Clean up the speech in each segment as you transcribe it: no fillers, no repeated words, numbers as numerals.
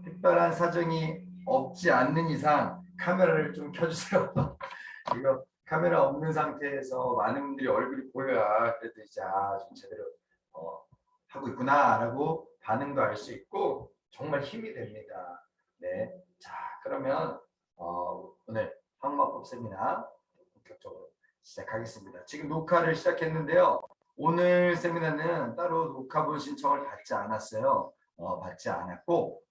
특별한 사정이 없지 않는 이상 카메라를 좀 켜주세요. 이거 카메라 없는 상태에서 많은 분들이 얼굴이 보여야 그래도 이제 좀 제대로 하고 있구나라고 반응도 알 수 있고 정말 힘이 됩니다. 네, 자 그러면 오늘 항마법 세미나 본격적으로 시작하겠습니다. 지금 녹화를 시작했는데요. 오늘 세미나는 따로 녹화본 신청을 받지 않았어요. 받지 않았고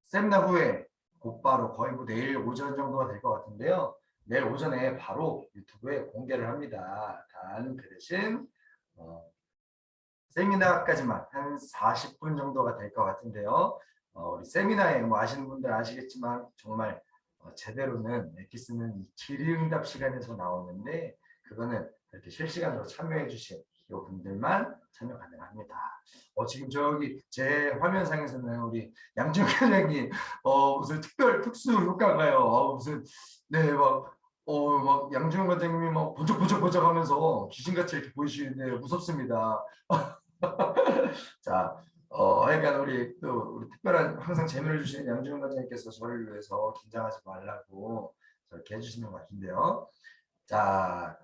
세미나 후에 곧바로 거의 뭐 내일 오전 정도가 될 것 같은데요. 내일 오전에 바로 유튜브에 공개를 합니다. 단 그 대신 세미나까지만 한 40분 정도가 될 것 같은데요. 우리 세미나에 뭐 아시는 분들 아시겠지만 정말 제대로는 엑기스는 질의응답 시간에서 나오는데 그거는 이렇게 실시간으로 참여해 주신 이 분들만 참여 가능합니다. 지금 저기 제 화면상에서는 우리 양지훈 과장님 무슨 특수 효과가요. 무슨 막 양지훈 과장님이 막 번쩍번쩍 하면서 귀신같이 이렇게 보이시는데 무섭습니다. 자, 하여간 우리 특별한 항상 재미를 주시는 양준호 과장님께서 저를 위해서 긴장하지 말라고 저렇게 해주시는 것 같은데요. 자,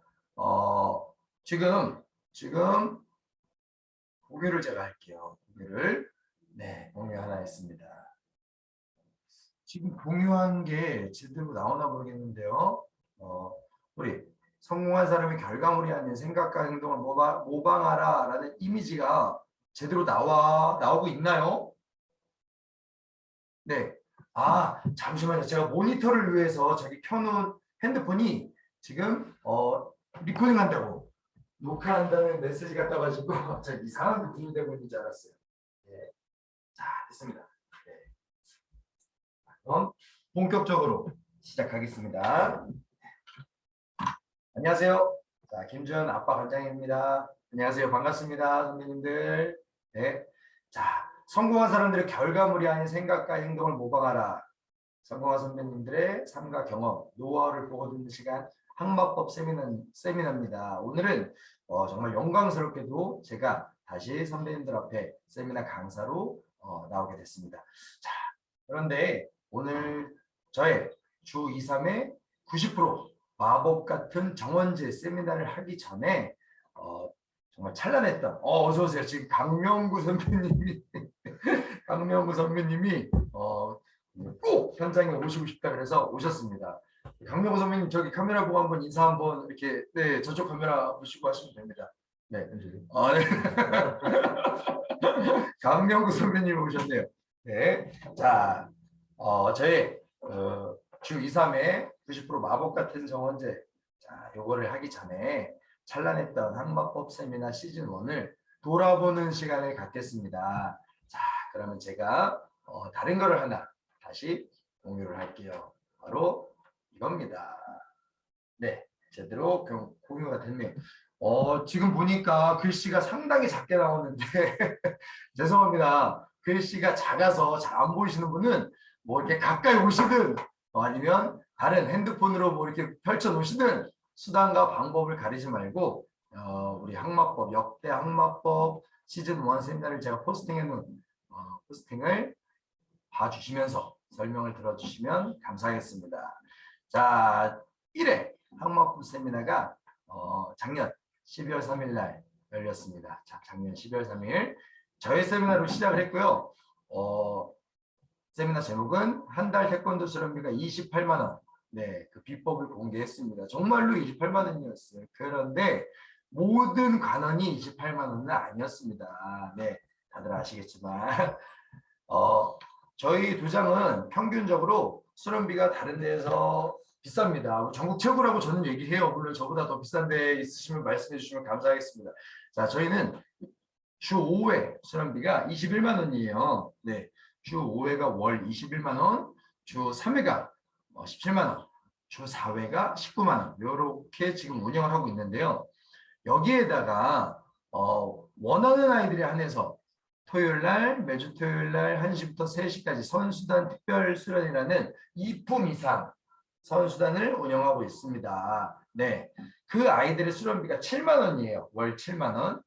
지금 공유를 제가 할게요. 공유 하나 했습니다. 지금 공유한 게 제대로 나오나 모르겠는데요. 우리 성공한 사람의 결과물이 아닌 생각과 행동을 모방하라 라는 이미지가 제대로 나오고 있나요? 네. 잠시만요. 제가 모니터를 위해서 저기 켜놓은 핸드폰이 지금 리코딩 한다고 녹화한다는 메시지가 떠가지고 제가 이상한 게 분리되고 있는 줄 알았어요. 네. 자, 됐습니다. 네. 그럼 본격적으로 시작하겠습니다. 안녕하세요. 자, 김주현 아빠 관장입니다. 안녕하세요. 반갑습니다. 선배님들. 네. 자, 성공한 사람들의 결과물이 아닌 생각과 행동을 모방하라. 성공한 선배님들의 삶과 경험, 노하우를 보고 듣는 시간 항마법 세미나입니다. 오늘은 정말 영광스럽게도 제가 다시 선배님들 앞에 세미나 강사로 나오게 됐습니다. 자, 그런데 오늘 저의 주 2, 3의 90% 마법 같은 정원제 세미나를 하기 전에 정말 찬란했던 어서 오세요. 지금 강명구 선배님이 꼭 현장에 오시고 싶다 그래서 오셨습니다. 강명구 선배님 저기 카메라 보고 한번 인사 한번 이렇게 저쪽 카메라 보시고 하시면 됩니다. 네. 네. 강명구 선배님 오셨네요. 네. 자, 저의 주 2, 3회 90% 마법 같은 정원제 자, 요거를 하기 전에 찬란했던 항마법 세미나 시즌 1을 돌아보는 시간을 갖겠습니다. 자, 그러면 제가 다른 거를 하나 다시 공유를 할게요. 바로 이겁니다. 네, 제대로 공유가 됐네요. 지금 보니까 글씨가 상당히 작게 나오는데 죄송합니다. 글씨가 작아서 잘 안 보이시는 분은 뭐 이렇게 가까이 오시든 아니면 다른 핸드폰으로 뭐 이렇게 펼쳐 놓으시든 수단과 방법을 가리지 말고 우리 항마법 역대 항마법 시즌 1 세미나를 제가 포스팅해 놓은 포스팅을 봐주시면서 설명을 들어주시면 감사하겠습니다. 자, 1회 항마법 세미나가 작년 12월 3일 날 열렸습니다. 자, 작년 12월 3일 저희 세미나로 시작을 했고요. 세미나 제목은 한 달 태권도 수련비가 28만 원. 네, 그 비법을 공개했습니다. 정말로 28만 원이었어요. 그런데 모든 관원이 28만 원은 아니었습니다. 네, 다들 아시겠지만 저희 도장은 평균적으로 수련비가 다른 데에서 비쌉니다. 전국 최고라고 저는 얘기해요. 물론 저보다 더 비싼 데 있으시면 말씀해 주시면 감사하겠습니다. 자, 저희는 주 5회 수련비가 21만 원이에요. 네, 주 5회가 월 21만 원, 주 3회가 17만 원, 주 4회가 19만 원 이렇게 지금 운영을 하고 있는데요. 여기에다가 원하는 아이들에 한해서 토요일날 매주 토요일날 1시부터 3시까지 선수단 특별 수련이라는 2품 이상 선수단을 운영하고 있습니다. 네, 그 아이들의 수련비가 7만 원이에요. 월 7만 원.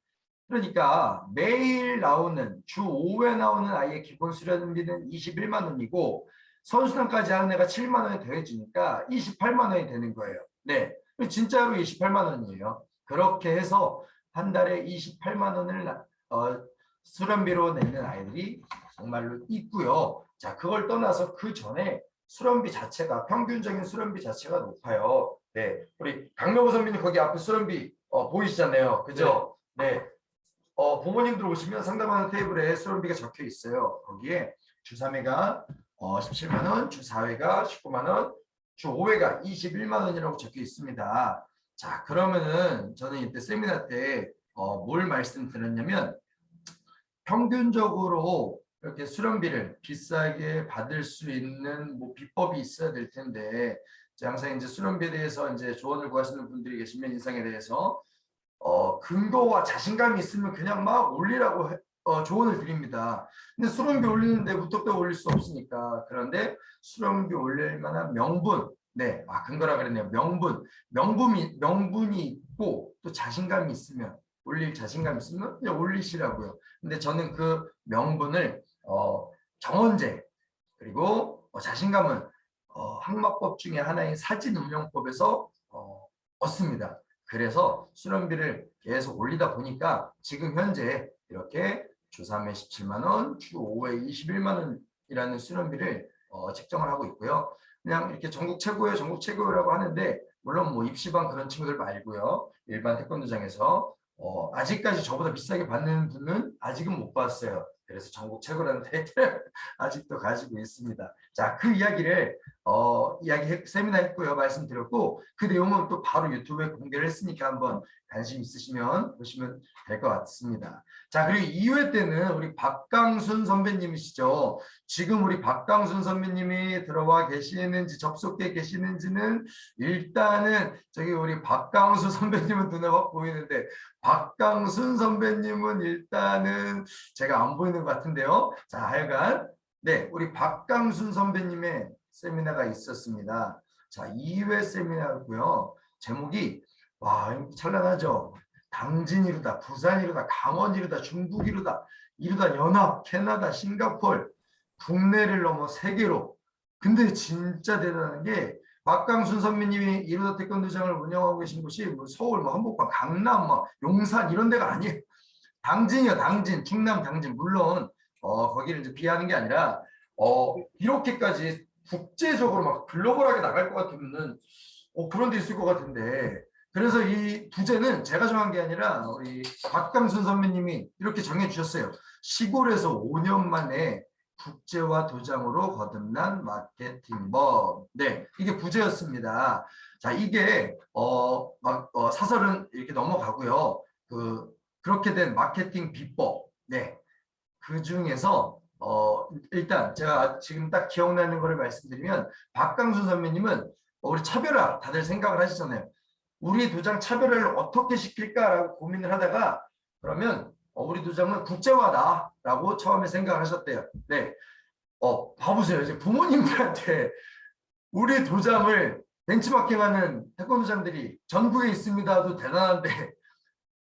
그러니까 매일 나오는 주 5회 나오는 아이의 기본 수련비는 21만 원이고 선수단까지 하는 애가 7만 원이 더해지니까 28만 원이 되는 거예요. 네, 진짜로 28만 원이에요. 그렇게 해서 한 달에 28만 원을 수련비로 내는 아이들이 정말로 있고요. 자, 그걸 떠나서 그 전에 수련비 자체가 평균적인 수련비 자체가 높아요. 네, 우리 강명호 선배님 거기 앞에 수련비 보이시잖아요. 그죠? 네. 부모님들 오시면 상담하는 테이블에 수련비가 적혀 있어요. 거기에 주 3회가 17만 원, 주 4회가 19만 원, 주 5회가 21만 원이라고 적혀 있습니다. 자, 그러면은 저는 이때 세미나 때 뭘 말씀드렸냐면 평균적으로 이렇게 수련비를 비싸게 받을 수 있는 뭐 비법이 있어야 될 텐데 항상 이제 수련비에 대해서 이제 조언을 구하시는 분들이 계시면 인상에 대해서 근거와 자신감이 있으면 그냥 막 올리라고 조언을 드립니다. 근데 수련비 올리는데 무턱대고 올릴 수 없으니까. 그런데 수련비 올릴 만한 명분, 네, 근거라 그랬네요. 명분이 있고 또 자신감이 있으면 올릴 자신감 있으면 그냥 올리시라고요. 근데 저는 그 명분을 정원제 그리고 자신감은 항마법 중에 하나인 사진운용법에서 얻습니다. 그래서 수련비를 계속 올리다 보니까 지금 현재 이렇게 주 3회 17만 원, 주 5회 21만 원이라는 수련비를 책정을 하고 있고요. 그냥 이렇게 전국 최고예요, 전국 최고라고 하는데 물론 뭐 입시반 그런 친구들 말고요. 일반 태권도장에서 아직까지 저보다 비싸게 받는 분은 아직은 못 봤어요. 그래서 전국 최고라는 타이틀을 아직도 가지고 있습니다. 자, 그 이야기를 세미나 했고요. 말씀드렸고 그 내용은 또 바로 유튜브에 공개를 했으니까 한번 관심 있으시면 보시면 될 것 같습니다. 자, 그리고 2회 때는 우리 박강순 선배님이시죠. 지금 우리 박강순 선배님이 들어와 계시는지 접속돼 계시는지는 일단은 저기 우리 박강수 선배님은 눈에 확 보이는데 박강순 선배님은 일단은 제가 안 보이는 것 같은데요. 자, 하여간 네, 우리 박강순 선배님의 세미나가 있었습니다. 자, 2회 세미나고요. 제목이 와, 찬란하죠. 당진이루다, 부산이루다, 강원이루다, 중국이루다, 이루다 연합, 캐나다, 싱가폴, 국내를 넘어 세계로. 근데 진짜 대단한 게 박강순 선배님이 이루다 태권도장을 운영하고 계신 곳이 뭐 서울, 뭐 한복판, 강남, 뭐 용산 이런 데가 아니에요. 당진이요, 당진, 충남 당진. 물론 거기를 이제 비하는 게 아니라 이렇게까지 국제적으로 막 글로벌하게 나갈 것 같으면은 그런 데 있을 것 같은데 그래서 이 부제는 제가 정한 게 아니라 우리 박강순 선배님이 이렇게 정해 주셨어요. 시골에서 5년 만에 국제화 도장으로 거듭난 마케팅법. 네, 이게 부제였습니다. 자, 이게 사설은 이렇게 넘어가고요. 그렇게 된 마케팅 비법. 네, 그 중에서 일단 제가 지금 딱 기억나는 거를 말씀드리면 박강순 선배님은 우리 차별화 다들 생각을 하시잖아요. 우리 도장 차별화를 어떻게 시킬까라고 고민을 하다가 그러면 우리 도장은 국제화다라고 처음에 생각을 하셨대요. 네, 봐보세요. 이제 부모님들한테 우리 도장을 벤치마킹하는 태권도장들이 전국에 있습니다도 대단한데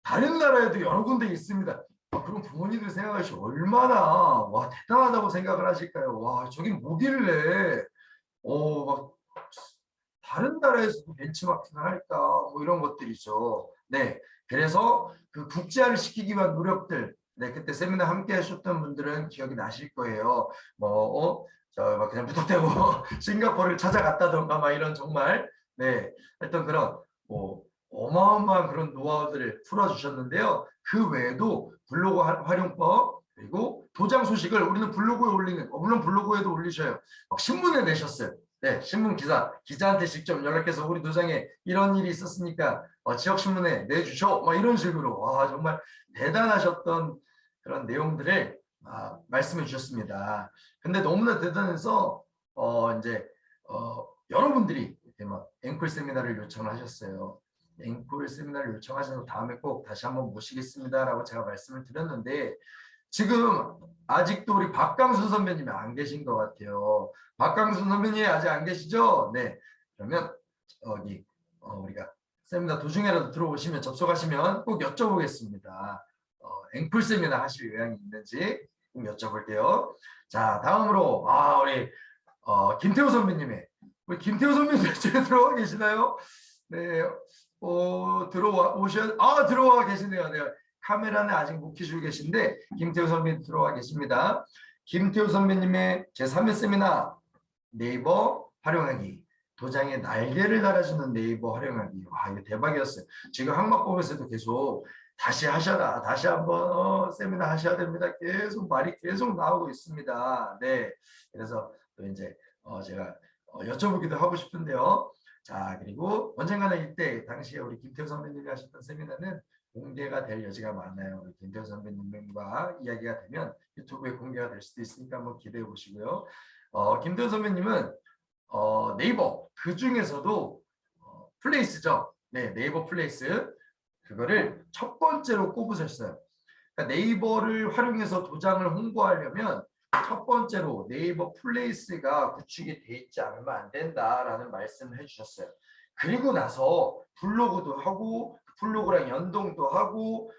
다른 나라에도 여러 군데 있습니다. 그럼 부모님들 생각하시 얼마나 대단하다고 생각을 하실까요? 저긴 뭐길래 막 다른 나라에서도 벤치마킹을 할까 뭐 이런 것들이죠. 네, 그래서 그 국제화를 시키기 위한 노력들, 네, 그때 세미나 함께 하셨던 분들은 기억이 나실 거예요. 막 그냥 무턱대고 싱가포르를 찾아갔다던가 막 이런 정말 했던 그런 뭐 어마어마한 그런 노하우들을 풀어주셨는데요. 그 외에도 블로그 활용법 그리고 도장 소식을 우리는 블로그에 올리는 물론 블로그에도 올리셔요. 막 신문에 내셨어요. 네, 신문 기자한테 직접 연락해서 우리 도장에 이런 일이 있었으니까 지역신문에 내주셔. 막 이런 식으로 정말 대단하셨던 그런 내용들을 말씀해 주셨습니다. 근데 너무나 대단해서 이제 여러분들이 이렇게 막 앵콜 세미나를 요청을 하셨어요. 앵콜 세미나를 요청하셔서 다음에 꼭 다시 한번 모시겠습니다라고 제가 말씀을 드렸는데 지금 아직도 우리 박강순 선배님이 안 계신 것 같아요. 박강순 선배님 아직 안 계시죠? 네. 그러면 우리가 세미나 도중에라도 들어오시면 접속하시면 꼭 여쭤보겠습니다. 앵콜 세미나 하실 의향이 있는지 좀 여쭤볼게요. 자, 다음으로 우리 김태호 선배님의 우리 김태호 선배님 집에 들어와 계시나요? 네, 들어와 계시네요. 네, 카메라는 아직 못 켜시고 계신데 김태호 선배님 들어와 계십니다. 김태호 선배님의 제3회 세미나 네이버 활용하기 도장에 날개를 달아주는 네이버 활용하기. 와, 이거 대박이었어요. 지금 학마법에서도 계속 다시 하셔라, 다시 한번 세미나 하셔야 됩니다. 계속 말이 계속 나오고 있습니다. 네, 그래서 또 이제 제가 여쭤보기도 하고 싶은데요. 자, 그리고 언젠가는 이때 당시에 우리 김태호 선배님이 하셨던 세미나는 공개가 될 여지가 많아요. 우리 김태호 선배님과 이야기가 되면 유튜브에 공개가 될 수도 있으니까 한번 기대해 보시고요. 김태호 선배님은 네이버 그 중에서도 플레이스죠. 네, 네이버 플레이스 그거를 첫 번째로 꼽으셨어요. 그러니까 네이버를 활용해서 도장을 홍보하려면 첫 번째로 네이버 플레이스가 구축이 돼 있지 않으면 안 된다라는 말씀을 해주셨어요. 그리고 나서 블로그도 하고 블로그랑 연동도 하고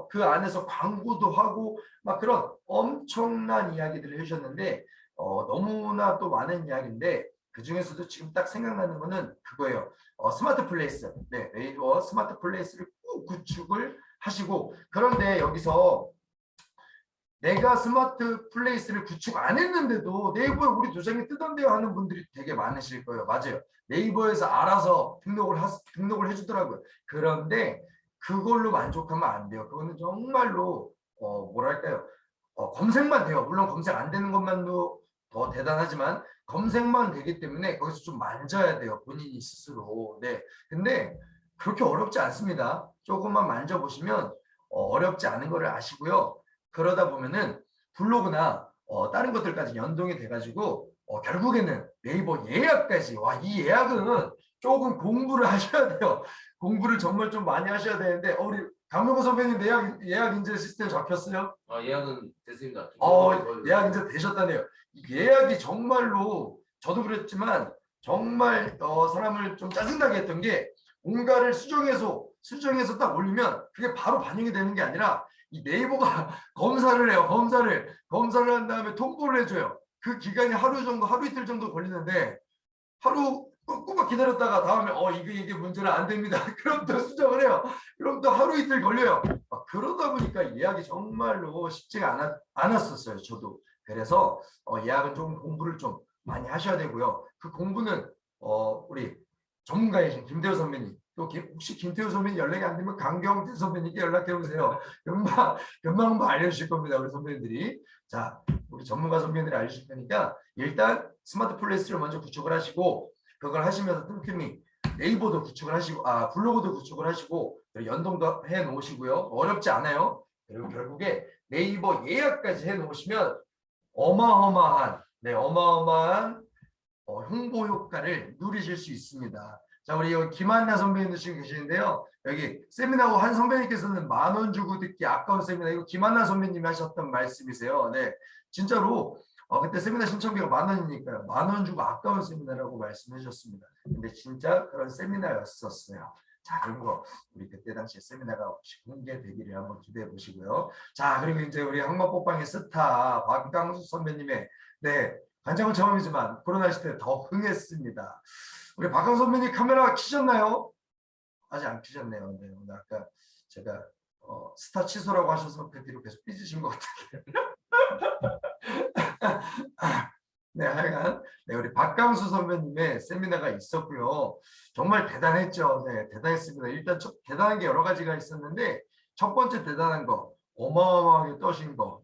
그 안에서 광고도 하고 막 그런 엄청난 이야기들을 해주셨는데 너무나 또 많은 이야기인데 그 중에서도 지금 딱 생각나는 거는 그거예요. 스마트 플레이스. 네, 네이버 스마트 플레이스를 꼭 구축을 하시고 그런데 여기서 내가 스마트 플레이스를 구축 안 했는데도 네이버에 우리 도장이 뜨던데요 하는 분들이 되게 많으실 거예요. 맞아요. 네이버에서 알아서 등록을 해주더라고요. 그런데 그걸로 만족하면 안 돼요. 그거는 정말로 뭐랄까요. 검색만 돼요. 물론 검색 안 되는 것만도 더 대단하지만 검색만 되기 때문에 거기서 좀 만져야 돼요. 본인이 스스로. 네. 근데 그렇게 어렵지 않습니다. 조금만 만져보시면 어렵지 않은 거를 아시고요. 그러다 보면은 블로그나 다른 것들까지 연동이 돼가지고 결국에는 네이버 예약까지 이 예약은 조금 공부를 하셔야 돼요. 공부를 정말 좀 많이 하셔야 되는데 우리 강명호 선배님 예약 인증 시스템 잡혔어요? 예약은 됐습니다. 예약 인증 되셨다네요. 예약이 정말로 저도 그랬지만 정말 사람을 좀 짜증나게 했던 게 뭔가를 수정해서 딱 올리면 그게 바로 반영이 되는 게 아니라 이 네이버가 검사를 해요. 검사를 한 다음에 통보를 해줘요. 그 기간이 하루 이틀 정도 걸리는데 하루 꼬박 기다렸다가 다음에 이게 문제는 안 됩니다. 그럼 또 수정을 해요. 그럼 또 하루 이틀 걸려요. 그러다 보니까 예약이 정말로 쉽지가 않았었어요. 저도. 그래서 예약은 좀 공부를 좀 많이 하셔야 되고요. 그 공부는 우리 전문가이신 김태호 선배님 또 혹시 김태호 선배님 연락이 안 되면 강경태 선배님께 연락해 보세요. 금방 알려주실 겁니다. 우리 선배님들이. 자, 우리 전문가 선배님들이 알려주실 테니까 일단 스마트 플레이스를 먼저 구축을 하시고 그걸 하시면서 틈틈이 네이버도 구축을 하시고 블로그도 구축을 하시고 연동도 해 놓으시고요. 어렵지 않아요. 그리고 결국에 네이버 예약까지 해 놓으시면 어마어마한 홍보 효과를 누리실 수 있습니다. 자, 우리 여기 김한나 선배님도 지금 계시는데요. 여기 세미나고 한 선배님께서는 10,000원 주고 듣기 아까운 세미나. 이거 김한나 선배님이 하셨던 말씀이세요. 네, 진짜로 그때 세미나 신청비가 10,000원이니까요. 10,000원 주고 아까운 세미나라고 말씀해 주셨습니다. 근데 진짜 그런 세미나였었어요. 자, 그런 거 우리 그때 당시 세미나가 혹시 공개되기를 한번 기대해 보시고요. 자, 그리고 이제 우리 항마뽀빵의 스타 박강수 선배님의 관장은 처음이지만 코로나 시대에 더 흥했습니다. 우리 박강 선배님 카메라 켜셨나요? 아직 안 켜셨네요. 네, 오늘 아까 제가 스타 취소라고 하셔서 그 뒤로 계속 삐지신 것 같아요. 네, 하여간 우리 박강수 선배님의 세미나가 있었고요. 정말 대단했죠. 네, 대단했습니다. 일단 대단한 게 여러 가지가 있었는데 첫 번째 대단한 거 어마어마하게 떠신 거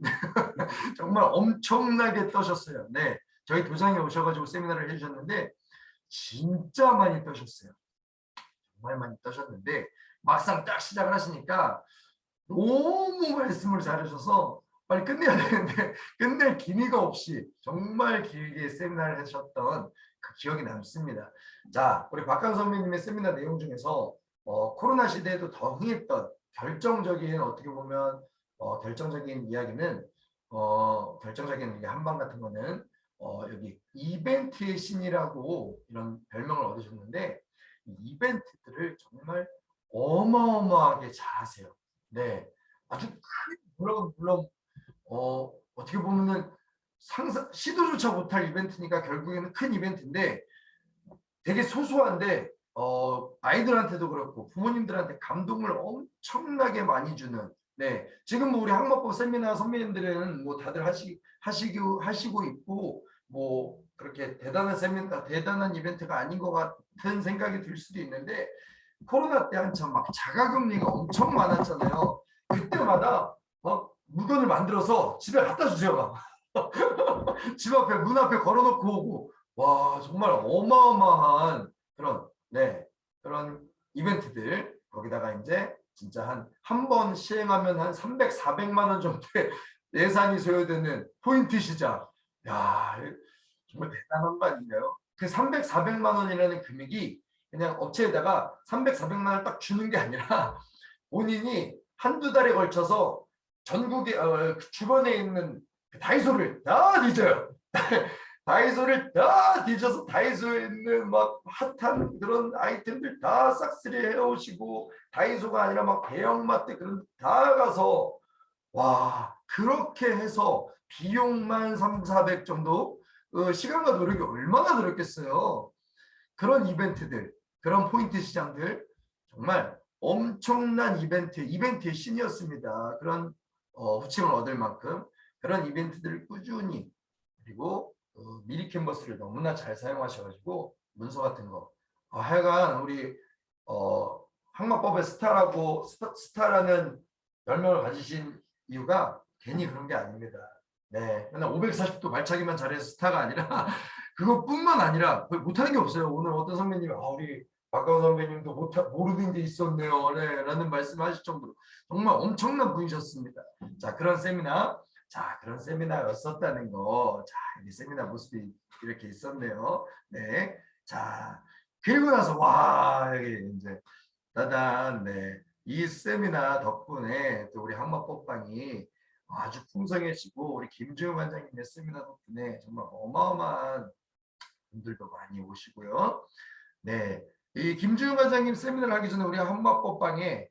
정말 엄청나게 떠셨어요. 네, 저희 도장에 오셔가지고 세미나를 해주셨는데 진짜 많이 떠셨어요. 정말 많이 떠셨는데 막상 딱 시작을 하시니까 너무 말씀을 잘하셔서 빨리 끝내야 되는데 끝낼 기미가 없이 정말 길게 세미나를 하셨던 그 기억이 남습니다. 자, 우리 박강 선배님의 세미나 내용 중에서 코로나 시대에도 더 흥했던 결정적인 어떻게 보면 결정적인 이야기는 결정적인 한방 같은 거는 여기 이벤트의 신이라고 이런 별명을 얻으셨는데 이 이벤트들을 정말 어마어마하게 잘하세요. 네, 아주 큰, 물론 어떻게 보면은 시도조차 못할 이벤트니까 결국에는 큰 이벤트인데 되게 소소한데 아이들한테도 그렇고 부모님들한테 감동을 엄청나게 많이 주는, 네, 지금 뭐 우리 항마법 세미나 선배님들은 뭐 다들 하시고 있고 뭐 그렇게 대단한 세미나 대단한 이벤트가 아닌 것 같은 생각이 들 수도 있는데 코로나 때 한참 막 자가격리가 엄청 많았잖아요. 그때마다 막 물건을 만들어서 집에 갖다 주세요. 막. 집 앞에 문 앞에 걸어놓고 오고, 와 정말 어마어마한 그런, 네, 그런 이벤트들, 거기다가 이제 진짜 한 번 시행하면 한 300, 400만 원 정도의 예산이 소요되는 포인트 시장. 야 정말 대단한 거 아닌가요? 그 300, 400만 원이라는 금액이 그냥 업체에다가 300, 400만 원을 딱 주는 게 아니라 본인이 한두 달에 걸쳐서 전국에 주변에 있는 다이소를 다 뒤져요. 다이소를 다 뒤져서 다이소에 있는 막 핫한 그런 아이템들 다 싹쓸이 해오시고, 다이소가 아니라 막 대형마트 그런 다 가서, 와 그렇게 해서 비용만 3, 400 정도, 시간과 노력이 얼마나 들었겠어요. 그런 이벤트들, 그런 포인트 시장들, 정말 엄청난 이벤트의 신이었습니다. 그런 호칭을 얻을 만큼 그런 이벤트들을 꾸준히, 그리고 미리 캔버스를 너무나 잘 사용하셔가지고 문서 같은 거, 하여간 우리 항마법의 스타라는 별명을 가지신 이유가 괜히 그런 게 아닙니다. 네, 맨날 540도 발차기만 잘해서 스타가 아니라 그것뿐만 아니라 못하는 게 없어요. 오늘 어떤 선배님이 우리 박가원 선배님도 모르는 게 있었네요, 네, 라는 말씀하실 정도로 정말 엄청난 분이셨습니다. 자, 그런 세미나였었다는 거. 자, 이 세미나 모습이 이렇게 있었네요. 네, 자, 그리고 나서 와 여기 이제 따단, 네, 이 세미나 덕분에 또 우리 항마법방이 아주 풍성해지고, 우리 김주영 관장님의 세미나 덕분에 정말 어마어마한 분들도 많이 오시고요. 네, 이 김주영 관장님 세미나를 하기 전에 우리 한마법방에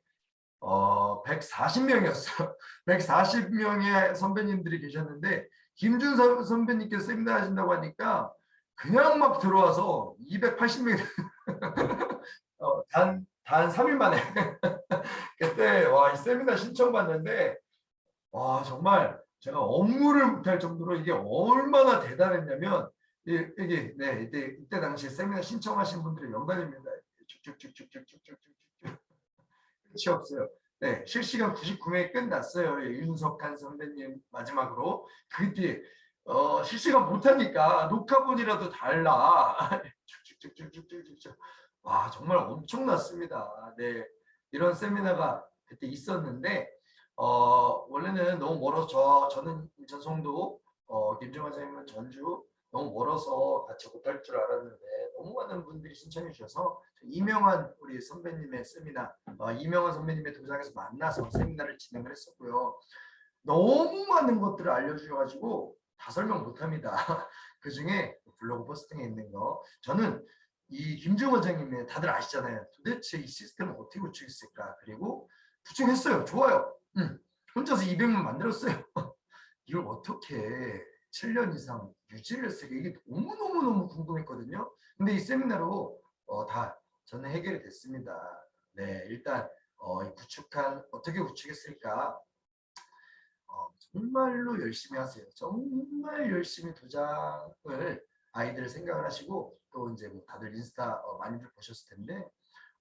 140명이었어요. 140명의 선배님들이 계셨는데 김준 선배님께서 세미나 하신다고 하니까 그냥 막 들어와서 280명이 단 3일 만에 그때 와 이 세미나 신청받는데, 와 정말 제가 업무를 못할 정도로 이게 얼마나 대단했냐면, 이게 네 이때 당시 세미나 신청하신 분들의 명단입니다. 쭉쭉쭉쭉쭉쭉쭉쭉 끝이 없어요. 네, 실시간 99명이 끝났어요. 윤석한 선배님 마지막으로. 그때 실시간 못하니까 녹화본이라도 달라. 쭉쭉쭉쭉쭉쭉쭉. 와 정말 엄청났습니다. 네, 이런 세미나가 그때 있었는데 원래는 너무 멀어서 저는 전송도, 김정환 선생님은 전주, 너무 멀어서 같이 못할 줄 알았는데 너무 많은 분들이 신청해 주셔서 이명환 우리 선배님의 세미나, 이명환 선배님의 도장에서 만나서 세미나를 진행을 했었고요. 너무 많은 것들을 알려주셔가지고 다 설명 못합니다. 그 중에 블로그 포스팅에 있는 거, 저는 이 김주영 원장님의 다들 아시잖아요. 도대체 이 시스템을 어떻게 구축했을까. 그리고 구축했어요. 좋아요. 혼자서 200만 만들었어요. 이걸 어떻게 7년 이상 유지를 했을까, 이게 너무너무너무 궁금했거든요. 근데 이 세미나로 다 저는 해결이 됐습니다. 네, 일단 어떻게 구축했을까, 정말로 열심히 하세요. 정말 열심히 도장을 아이들 생각을 하시고, 또 이제 뭐 다들 인스타 많이들 보셨을 텐데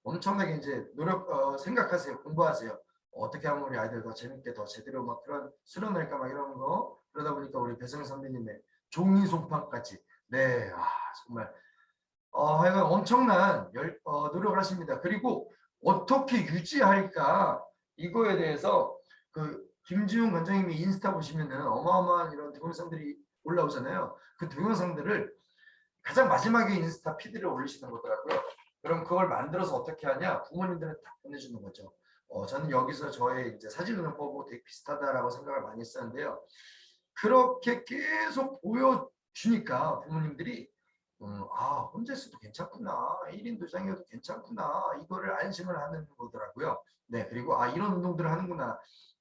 엄청나게 이제 생각하세요. 공부하세요. 어떻게 하면 우리 아이들 더 재밌게 더 제대로 막 그런 수련할까 막 이런 거. 그러다 보니까 우리 배성 선배님의 종이 송판까지, 네, 정말 하여간 엄청난 노력을 하십니다. 그리고 어떻게 유지할까, 이거에 대해서 그 김지훈 관장님이 인스타 보시면은 어마어마한 이런 동영상들이 올라오잖아요. 그 동영상들을 가장 마지막에 인스타 피드를 올리시는 거더라고요. 그럼 그걸 만들어서 어떻게 하냐? 부모님들한테 다 보내주는 거죠. 저는 여기서 저의 이제 사진운영법하고 되게 비슷하다라고 생각을 많이 했었는데요. 그렇게 계속 보여주니까 부모님들이 혼자 있어도 괜찮구나, 1인 도장이어도 괜찮구나, 이거를 안심을 하는 거더라고요. 네, 그리고 이런 운동들을 하는구나,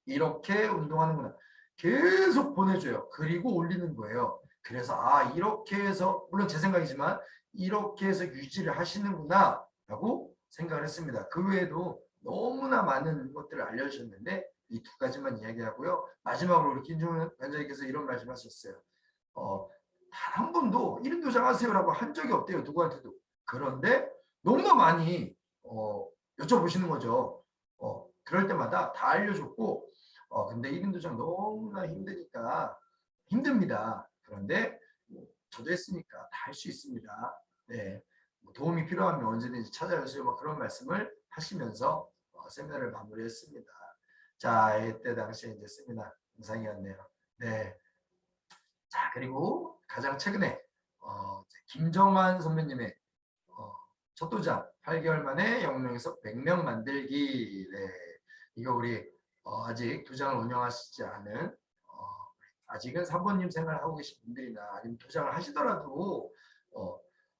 이렇게 운동하는구나. 계속 보내줘요. 그리고 올리는 거예요. 그래서 아 이렇게 해서 물론 제 생각이지만 이렇게 해서 유지를 하시는구나 라고 생각을 했습니다. 그 외에도 너무나 많은 것들을 알려주셨는데 이 두 가지만 이야기하고요. 마지막으로 우리 김종현 원장님께서 이런 말씀하셨어요. 단 한 번도 1인 도장 하세요라고 한 적이 없대요. 누구한테도. 그런데 너무나 많이 여쭤보시는 거죠. 그럴 때마다 다 알려줬고 근데 1인 도장 너무나 힘드니까 힘듭니다. 그런데 저도 했으니까 다 할 수 있습니다. 네. 도움이 필요하면 언제든지 찾아주세요. 막 그런 말씀을 하시면서 세미나를 마무리했습니다. 자, 이때 당시에 이제 세미나 영상이었네요. 네. 자, 그리고 가장 최근에 김정환 선배님의 첫 도장 8개월 만에 0명에서 100명 만들기. 네. 이거 우리 아직 도장을 운영하시지 않은 아직은 사모님 생활을 하고 계신 분들이나 아니면 도장을 하시더라도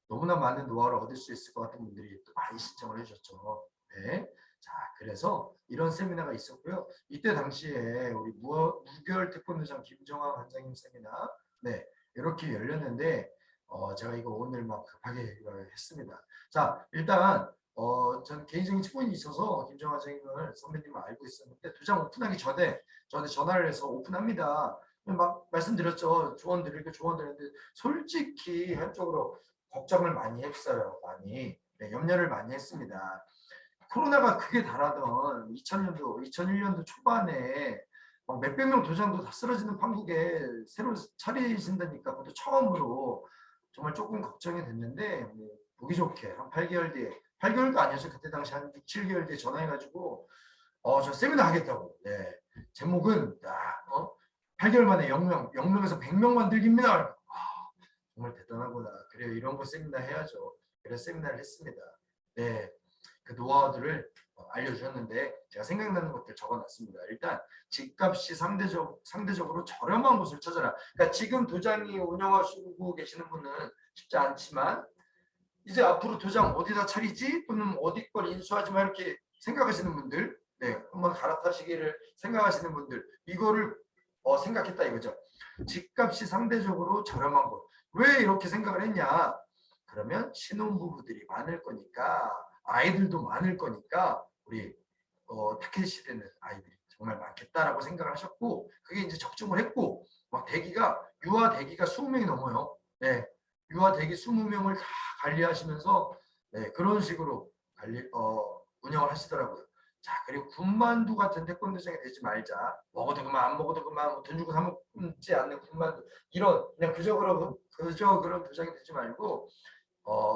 너무나 많은 노하우를 얻을 수 있을 것 같은 분들이 또 많이 신청을 해주셨죠. 네. 자, 그래서 이런 세미나가 있었고요. 이때 당시에 우리 무결 태권도장 김정환 관장님 세미나 네 이렇게 열렸는데 제가 이거 오늘 막 급하게 했습니다. 자, 일단 전 개인적인 측면이 있어서 김정환 선생님을 선배님을 알고 있었는데 도장 오픈하기 전에 저한테 전화를 해서 오픈합니다. 막 말씀드렸죠. 조언 드렸는데 솔직히 한쪽으로 걱정을 많이 했어요. 많이 염려를 많이 했습니다. 코로나가 크게 달하던 2000년도, 2001년도 초반에 몇백 명 도장도 다 쓰러지는 판국에 새로 차리신다니까 그것도 처음으로 정말 조금 걱정이 됐는데 보기 좋게 한 8개월 뒤에 8개월도 아니었어요. 그때 당시 한 6, 7개월 뒤에 전화해가지고 저 세미나 하겠다고. 네. 제목은 8개월 만에 0명에서 100명 만들기입니다. 정말 대단하구나. 그래요. 이런 거 세미나 해야죠. 그래서 세미나를 했습니다. 네. 그 노하우들을 알려주셨는데 제가 생각나는 것들 적어놨습니다. 일단 집값이 상대적으로 저렴한 곳을 찾아라. 그러니까 지금 도장이 운영하시고 계시는 분은 쉽지 않지만 이제 앞으로 도장 어디다 차리지? 또는 어디 걸 인수하지 마 이렇게 생각하시는 분들 네, 한번 갈아타시기를 생각하시는 분들 이거를 생각했다 이거죠. 집값이 상대적으로 저렴한 곳. 왜 이렇게 생각을 했냐? 그러면 신혼부부들이 많을 거니까 아이들도 많을 거니까 우리 타케 시대는 아이들이 정말 많겠다라고 생각을 하셨고 그게 이제 적중을 했고 막 유아 대기가 20명이 넘어요. 네, 유아 대기 20명을 다 관리하시면서 네, 그런 식으로 운영을 하시더라고요. 자, 그리고 군만두 같은 태권도장이 되지 말자. 먹어도 그만 안 먹어도 그만 돈 주고 사 먹지 않는 군만두 이런 그냥 그저 그런 도장이 되지 말고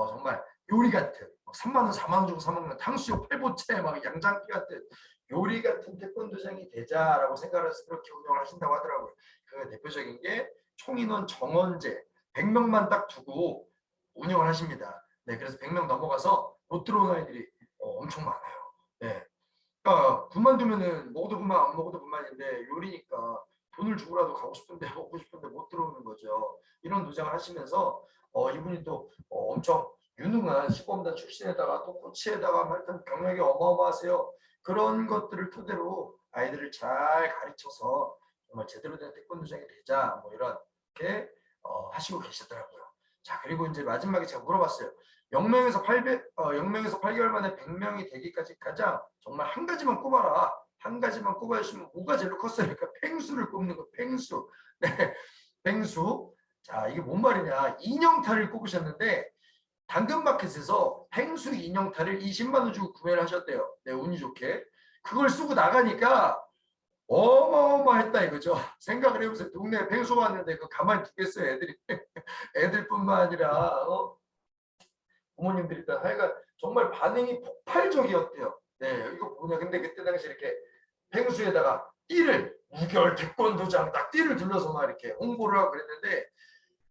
정말 요리 같은 3만 원, 4만 원 주고 사 먹는 탕수육, 팔보채, 막 양장피 같은 요리 같은 태권도장이 되자라고 생각을 해서 그렇게 운영을 하신다고 하더라고요. 그 대표적인 게 총인원 정원제 100명만 딱 두고 운영을 하십니다. 네, 그래서 100명 넘어가서 못 들어오는 아이들이 엄청 많아요. 네, 그러니까 군만 두면은 먹어도 그만 안 먹어도 그만인데 요리니까 돈을 주고라도 가고 싶은데 먹고 싶은데 못 들어오는 거죠. 이런 도장을 하시면서 이분이 또 엄청 유능한 시범단 출신에다가 또 코치에다가 하여튼 경력이 어마어마하세요. 그런 것들을 토대로 아이들을 잘 가르쳐서 정말 제대로 된 태권도장이 되자 뭐 이렇게 하시고 계시더라고요. 자, 그리고 이제 마지막에 제가 물어봤어요. 0명에서 8개월 만에 100명이 되기까지 가장 정말 한 가지만 꼽아라. 한 가지만 꼽아주시면 뭐가 제일 컸어요? 그러니까 팽수를 꼽는 거, 팽수. 네, 팽수. 자, 이게 뭔 말이냐. 인형탈을 꼽으셨는데 당근마켓에서 팽수 인형탈을 20만 원 주고 구매를 하셨대요. 네, 운이 좋게. 그걸 쓰고 나가니까 어마어마했다 이거죠. 생각을 해보세요. 동네에 팽수 왔는데 그거 가만히 두겠어요, 애들이. 애들뿐만 아니라 부모님들이 다 하여간 정말 반응이 폭발적이었대요. 네, 이거 뭐냐. 근데 그때 당시 이렇게 펭수에다가 띠를 무결 태권도장 딱 띠를 둘러서 막 이렇게 홍보를 하고 그랬는데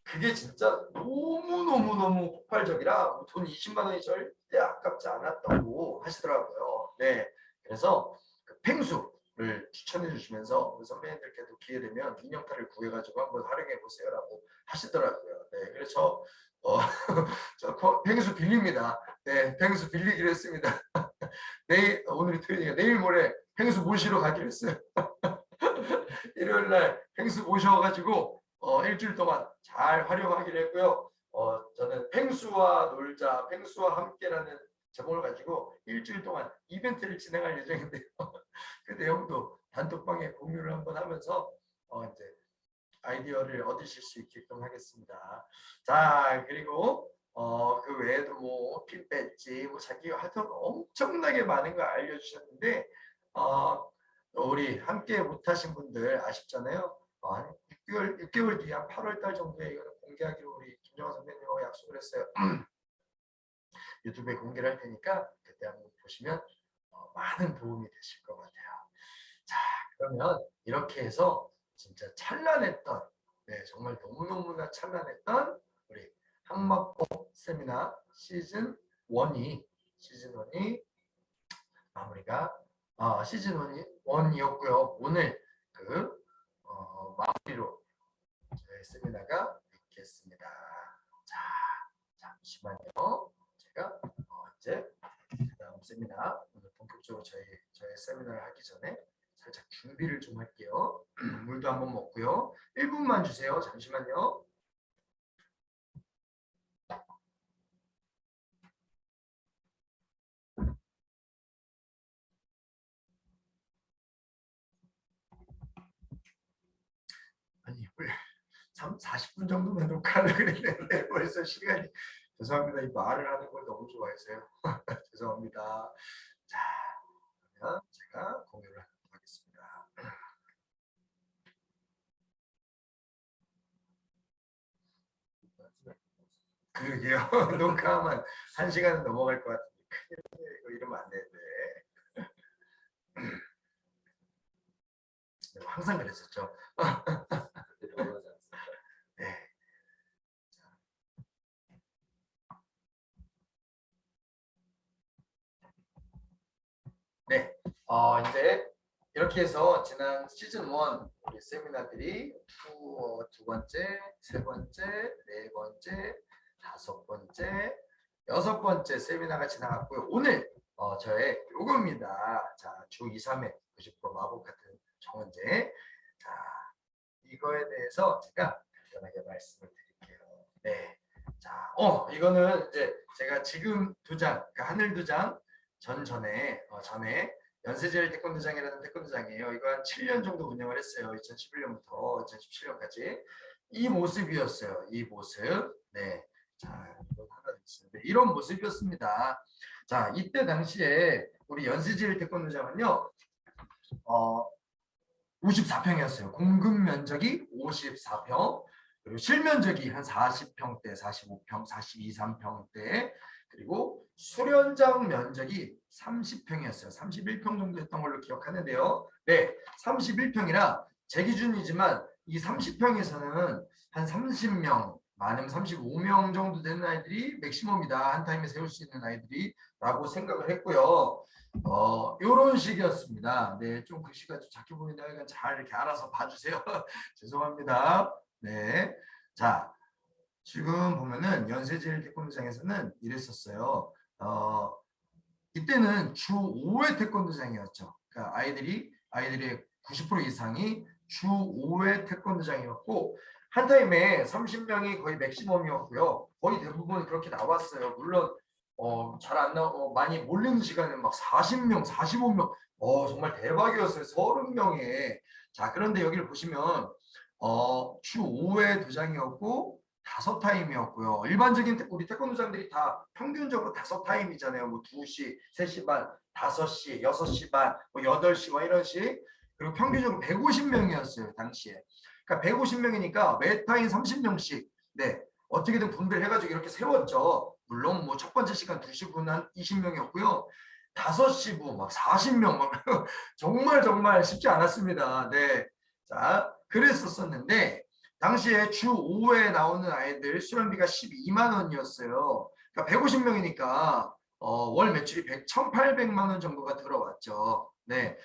그게 진짜 너무너무너무 폭발적이라 돈 20만 원이 절대 아깝지 않았다고 하시더라고요. 네, 그래서 그 펭수를 추천해 주시면서 선배님들께도 기회 되면 인형탈을 구해가지고 한번 활용해 보세요라고 하시더라고요. 네, 그래서 저 펭수 빌립니다. 네, 펭수 빌리기로 했습니다. 내일 오늘이 토요일이니까 내일 모레 펭수 모시러 가기로 했어요. 일요일 날 펭수 모셔가지고 일주일 동안 잘 활용하기로 했고요. 저는 펭수와 놀자, 펭수와 함께라는 제목을 가지고 일주일 동안 이벤트를 진행할 예정인데요. 그 내용도 단톡방에 공유를 한번 하면서 이제 아이디어를 얻으실 수 있게끔 하겠습니다. 자, 그리고 그 외에도 뭐 핀 배지, 뭐 자기가 하여튼 엄청나게 많은 걸 알려주셨는데 우리 함께 못하신 분들 아쉽잖아요. 한 6개월 뒤에 한 8월 달 정도에 이거는 공개하기로 우리 김정환 선배님하고 약속을 했어요. 유튜브에 공개를 할 테니까 그때 한번 보시면 많은 도움이 되실 것 같아요. 자, 그러면 이렇게 해서 진짜 찬란했던, 네, 정말 너무너무나 찬란했던 우리 항마법 세미나 시즌 1이 마무리가 시즌 1이었고요. 오늘 그 마무리로 저희 세미나가 있겠습니다. 자, 잠시만요. 제가 이제 다음 세미나 오늘 본격적으로 저희 세미나를 하기 전에 살짝 준비를 좀 할게요. 물도 한번 먹고요. 1분만 주세요. 잠시만요. 아니, 40분 정도면 녹화를 그랬는데 벌써 시간이 죄송합니다. 이 말을 하는 걸 너무 좋아해서요. 죄송합니다. 자, 그러면 제가 공유를 하도록 하겠습니다. 그러게요. 녹화하면 1시간은 넘어갈 것 같은데 이거 이러면 안 되는데. 항상 그랬었죠. 네. 네. 이제 이렇게 해서 지난 시즌 1 우리 세미나들이 두 번째, 세 번째, 네 번째, 다섯 번째, 여섯 번째 세미나가 지나갔고요. 오늘 저의 요겁니다. 자, 주 2, 3회 90% 마법 같은 정원제. 자, 이거에 대해서 제가 간단하게 말씀을 드릴게요. 네. 자, 이거는 이제 제가 지금 두 장, 그러니까 하늘 두 장 전에 연세제일 태권도장이라는 태권도장이에요. 이거 한 7년 정도 운영을 했어요. 2011년부터 2017년까지. 이 모습이었어요. 이 모습. 네. 자, 이건 하나 있습니다. 이런 모습이었습니다. 자, 이때 당시에 우리 연세제일 태권도장은요. 54평이었어요. 공급 면적이 54평, 그리고 실면적이 한 40평대, 45평, 42, 3평대, 그리고 수련장 면적이 30평이었어요. 31평 정도였던 걸로 기억하는데요. 네, 31평이라 제 기준이지만 이 30평에서는 한 30명, 많으면 35명 정도 되는 아이들이 맥시멈이다. 한 타임에 세울 수 있는 아이들이 라고 생각을 했고요. 요런 식이었습니다. 네, 좀 글씨가 좀 작게 보인다니까 잘 이렇게 알아서 봐주세요. 죄송합니다. 네. 자, 지금 보면은 연세제일 태권도장에서는 이랬었어요. 이때는 주 5회 태권도장이었죠. 그러니까 아이들의 90% 이상이 주 5회 태권도장이었고, 한 타임에 30명이 거의 맥시멈이었고요. 거의 대부분 그렇게 나왔어요. 물론 잘 안 많이 몰리는 시간은 막 40명, 45명, 정말 대박이었어요. 30명에. 자, 그런데 여기를 보시면 주 5회 도장이었고 5타임이었고요. 일반적인 우리 태권도장들이 다 평균적으로 5타임이잖아요. 뭐 2시, 3시 반, 5시, 6시 반, 뭐 8시 뭐 이런 식. 그리고 평균적으로 150명이었어요. 당시에. 그러니까 150명이니까 매 타임 30명씩. 네. 어떻게든 분배를 해가지고 이렇게 세웠죠. 물론 뭐 첫 번째 시간 2시분 한 20명이었고요. 5시부 막 40명 막 정말 쉽지 않았습니다. 네. 자, 그랬었었는데 당시에 주 5회에 나오는 아이들 수련비가 12만 원이었어요. 그러니까 150명이니까 월 매출이 1,800만 원 정도가 들어왔죠. 네.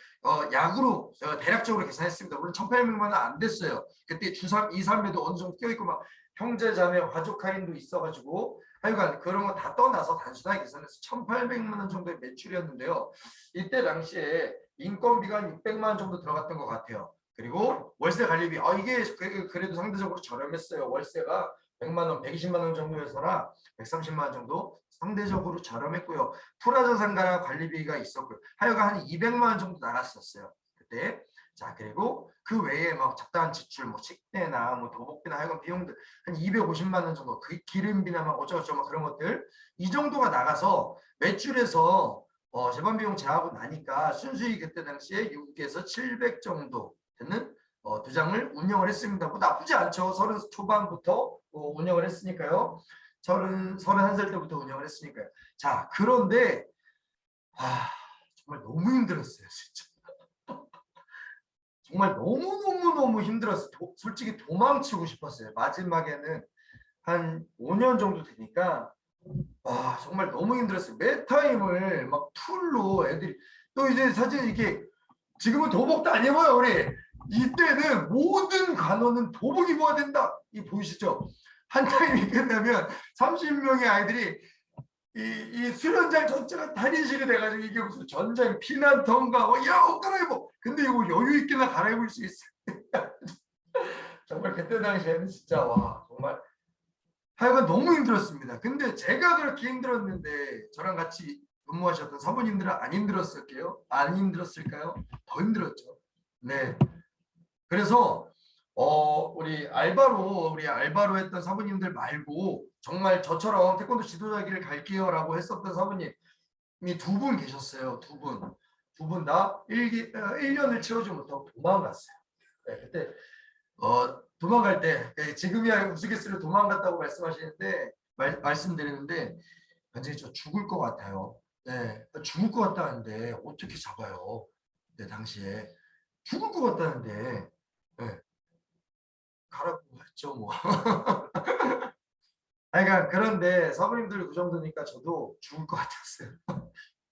약으로 대략적으로 계산했습니다. 물론 1,800만 원 안 됐어요. 그때 주 3, 2, 3회도 어느 정도 껴있고 막 형제 자매 가족 할인도 있어가지고 하여간 그런 거 다 떠나서 단순하게 계산해서 1,800만 원 정도의 매출이었는데요. 이때 당시에 인건비가 한 600만 원 정도 들어갔던 것 같아요. 그리고 월세 관리비. 이게 그래도 상대적으로 저렴했어요. 월세가 100만 원, 120만 원 정도여서라 130만 원 정도 상대적으로 저렴했고요. 프라자산가랑 관리비가 있었고요. 하여간 한 200만 원 정도 나갔었어요. 그때. 자, 그리고 그 외에 막 잡다한 지출, 뭐 식대나 뭐 도복비나 하여간 비용들 한 250만 원 정도, 그 기름비나 막 어쩌고저쩌고 막 그런 것들 이 정도가 나가서 매출에서 재반 비용 제하고 나니까 순수익 그때 당시에 6에서 700 정도 되는 도장을 운영을 했습니다. 뭐 나쁘지 않죠. 30 초반부터 운영을 했으니까요. 31살 때부터 운영을 했으니까요. 자, 그런데 정말 너무 힘들었어요. 진짜. 정말 너무너무너무 힘들었어요. 솔직히 도망치고 싶었어요. 마지막에는 한 5년 정도 되니까 정말 너무 힘들었어요. 매타임을 막 풀로 애들이 또 이제 사실 이게 지금은 도복도 안 입어요. 우리 이때는 모든 간호는 도복 입어야 된다. 이 보이시죠? 한 타임이 끝나면 30명의 아이들이 이 수련장 전체가 탈의실이 돼가지고 이게 무슨 전장 피난터인가 옷 갈아입어. 근데 이거 여유 있게나 갈아입을 수 있어요. 정말 그때 당시에는 진짜 정말 하여간 너무 힘들었습니다. 근데 제가 그렇게 힘들었는데 저랑 같이 근무하셨던 사모님들은 안 힘들었을까요? 안 힘들었을까요? 더 힘들었죠. 네. 그래서 우리 알바로 했던 사모님들 말고 정말 저처럼 태권도 지도자 길을 갈게요라고 했었던 사모님이 2분 계셨어요. 두 분. 두 분 다 1년을 채우지 못하고 도망갔어요. 네, 그때 도망갈 때 지금이야 우스갯소리로 도망갔다고 말씀하시는데 말씀드리는데 완전히 저 죽을 것 같아요. 네, 죽을 것 같다는데 어떻게 잡아요? 네, 당시에 죽을 것 같다는데 네, 가라고 했죠 뭐. 그러니까 그런데 사부님들 그 정도니까 저도 죽을 것 같았어요.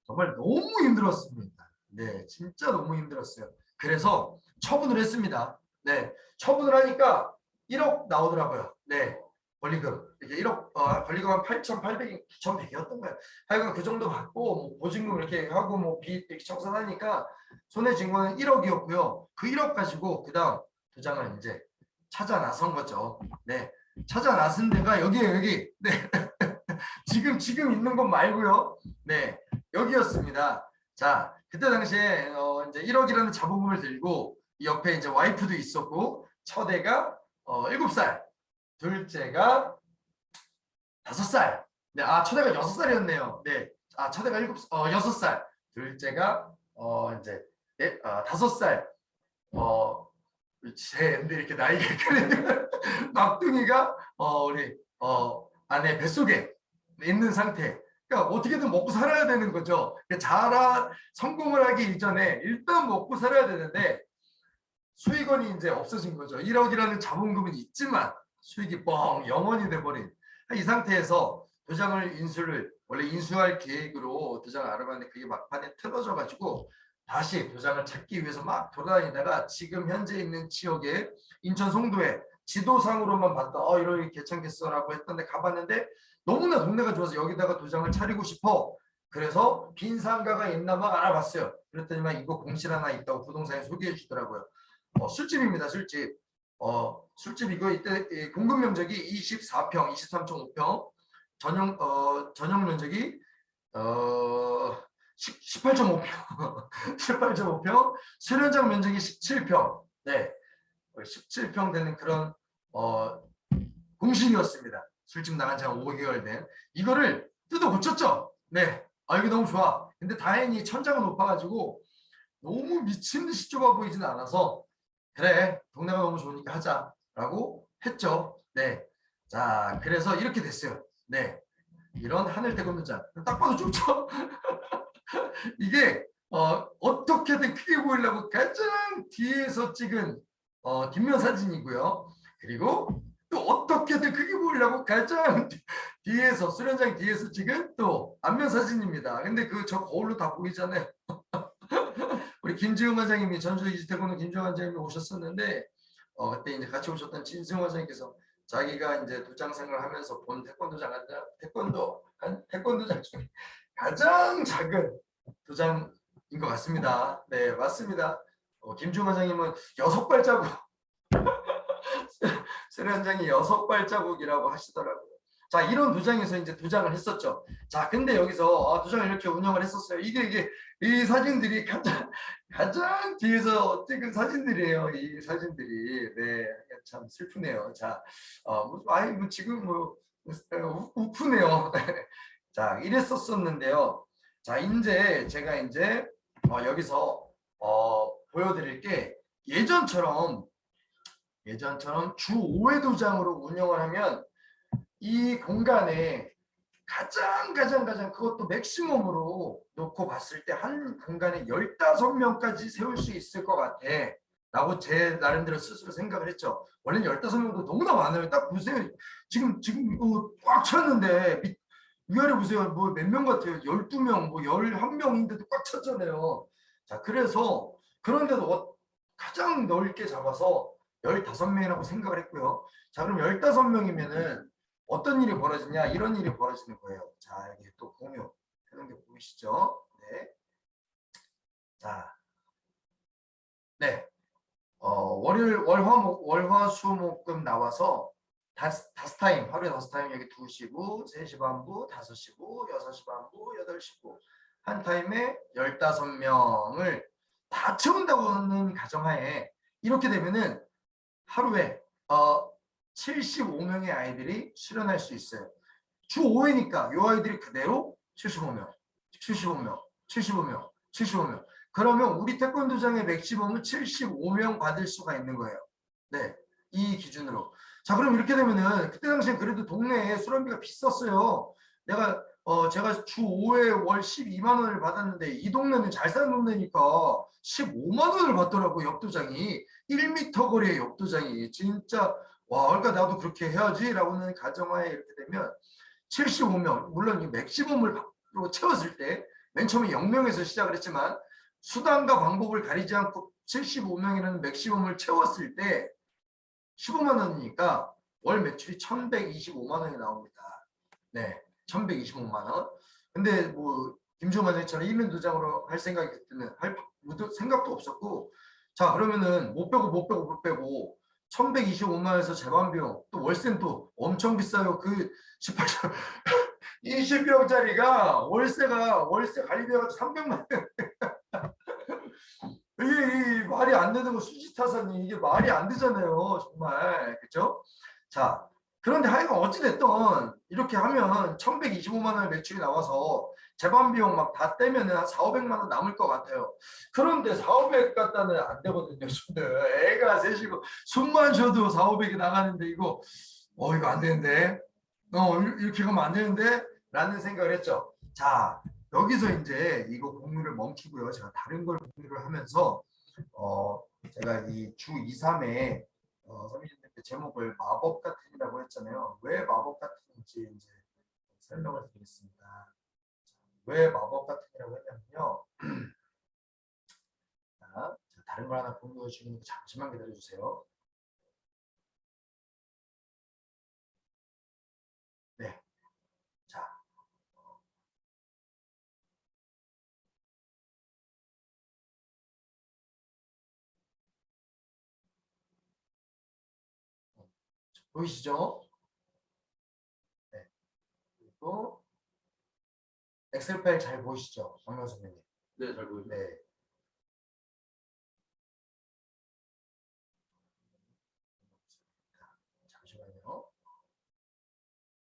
정말 너무 힘들었습니다. 네, 진짜 너무 힘들었어요. 그래서 처분을 했습니다. 네, 처분을 하니까 1억 나오더라고요. 네, 권리금. 이게 1억, 권리금 한 8,800, 9,100이었던가요? 하여간 그 정도 받고, 뭐, 보증금 이렇게 하고, 뭐, 빚 이렇게 청산하니까 손해 진 거는 1억이었고요. 그 1억 가지고, 그 다음 도장을 이제 찾아 나선 거죠. 네, 찾아 나선 데가 여기에요, 여기. 네. 지금 있는 것 말고요. 네, 여기였습니다. 자, 그때 당시에 이제 1억이라는 자본금을 들고 옆에 이제 와이프도 있었고 첫 애가 7살, 둘째가 5살. 네, 첫 애가 6살이었네요. 네, 첫 애가 6살, 둘째가 이제 5살. 제 애인데 이렇게 나이가 헷갈리는 막둥이가 우리 아내 뱃속에 있는 상태. 그러니까 어떻게든 먹고 살아야 되는 거죠. 그러니까 성공을 하기 이전에 일단 먹고 살아야 되는데 수익원이 이제 없어진 거죠. 1억이라는 자본금은 있지만 수익이 뻥 영원이 돼버린 이 상태에서 도장을 원래 인수할 계획으로 도장을 알아봤는데 그게 막판에 틀어져 가지고 다시 도장을 찾기 위해서 막 돌아다니다가 지금 현재 있는 지역에 인천 송도에 지도상으로만 봤다. 이러니 괜찮겠어라고 했던데 가봤는데 너무나 동네가 좋아서 여기다가 도장을 차리고 싶어. 그래서 빈 상가가 있나 막 알아봤어요. 그랬더니만 이거 공실 하나 있다고 부동산에 소개해 주더라고요. 술집입니다. 술집. 술집 이거 이때 공급 면적이 24평, 23.5평, 전용 면적이 18.5평, 18.5평, 수련장 면적이 17평, 네, 17평 되는 그런 공실이었습니다. 술집 나간 지 한 5개월 된. 이거를 뜯어 고쳤죠. 네, 이게 너무 좋아. 근데 다행히 천장은 높아가지고 너무 미친 듯이 좁아 보이지는 않아서 그래 동네가 너무 좋으니까 하자라고 했죠. 네, 자 그래서 이렇게 됐어요. 네, 이런 하늘 태권도장 딱 봐도 좁죠. 이게 어떻게든 크게 보이려고 가장 뒤에서 찍은 뒷면 사진이고요. 그리고 또 어떻게든 크게 보이려고 가장 뒤에서 수련장 뒤에서 찍은 또 앞면 사진입니다. 근데 그 저 거울로 다 보이잖아요. 우리 김지웅 원장님이 전주 이지태권도 김지웅 원장님이 오셨었는데 그때 이제 같이 오셨던 진승 원장님께서 자기가 이제 도장 생활을 하면서 본 태권도장 중에 가장 작은 도장인 것 같습니다. 네, 맞습니다. 김주호 과장님은 6발자국 세련장이 6발자국이라고 하시더라고요. 자, 이런 두 장에서 이제 두 장을 했었죠. 자, 근데 여기서 두 장을 이렇게 운영을 했었어요. 이게 이 사진들이 가장 뒤에서 찍은 사진들이에요. 이 사진들이. 네, 참 슬프네요. 자, 뭐 지금 뭐 우프네요. 자, 이랬었었는데요. 자, 이제 제가 이제 여기서 보여드릴 게 예전처럼 주 5회 도장으로 운영을 하면 이 공간에 가장 그것도 맥시멈으로 놓고 봤을 때 한 공간에 15명까지 세울 수 있을 것 같아 라고 제 나름대로 스스로 생각을 했죠. 원래는 15명도 너무나 많아요. 딱 보세요. 지금 이거 꽉 찼는데 위아래 보세요. 뭐 몇 명 같아요. 12명, 뭐 11명인데도 꽉 찼잖아요. 자, 그래서 그런데도 가장 넓게 잡아서 15명이라고 생각을 했고요. 자, 그럼 15명이면은 어떤 일이 벌어지냐? 이런 일이 벌어지는 거예요. 자, 여기 또 공유 해놓은 게 보이시죠? 네. 자, 네. 월화수목금 나와서 다섯 타임, 하루에 5타임 여기 2시고, 3시 반부, 5시고, 6시 반부, 8시고, 한 타임에 15명을 다 채운다고는 가정하에 이렇게 되면은 하루에 75명의 아이들이 수련할 수 있어요. 주 5회니까 이 아이들이 그대로 75명, 75명, 75명, 75명. 그러면 우리 태권도장의 맥시멈은 75명 받을 수가 있는 거예요. 네, 이 기준으로. 자, 그럼 이렇게 되면은 그때 당시엔 그래도 동네에 수련비가 비쌌어요. 제가 주 5회 월 12만 원을 받았는데 이 동네는 잘 사는 동네니까 15만 원을 받더라고. 옆도장이 1m 거리의 옆도장이 진짜 와, 그러니까 나도 그렇게 해야지라고는 가정하에 이렇게 되면 75명, 물론 이 맥시멈으로 채웠을 때 맨 처음에 0명에서 시작을 했지만 수단과 방법을 가리지 않고 75명이라는 맥시멈을 채웠을 때 15만 원이니까 월 매출이 1125만 원이 나옵니다. 네, 1125만 원. 근데 뭐 김주만 선생처럼 1년 도장으로 할 생각이 그때는 할 생각도 없었고, 자, 그러면은 못 빼고 1125만 원에서 재반비용 또 월세는 또 엄청 비싸요. 그 18천 20평짜리가 월세 관리비가 300만 원. 이게 말이 안 되는 거, 수지타산이 이게 말이 안 되잖아요. 정말. 그죠? 자, 그런데 하여간 어찌됐든 이렇게 하면 1125만 원의 매출이 나와서 재반비용 막 다 떼면은 한 4, 500만 원 남을 것 같아요. 그런데 4, 500 갖다는 안 되거든요. 애가 셋이고 숨만 쉬어도 4, 500이 나가는데 이거 안 되는데 이렇게 가면 안 되는데 라는 생각을 했죠. 자, 여기서 이제 이거 공유를 멈추고요. 제가 다른 걸 공유를 하면서 제가 이 주 2, 3회 선생님들께 제목을 마법 같은이라고 했잖아요. 왜 마법 같은지 이제 설명을 드리겠습니다. 왜 마법 같은이라고 했냐면요. 자, 다른 걸 하나 공유해 주시니까 잠시만 기다려 주세요. 네. 자. 보이시죠? 네. 그리고 엑셀 파일 잘 보이시죠? 정명 선생님. 네, 잘 보입니다. 네. 잠시만요.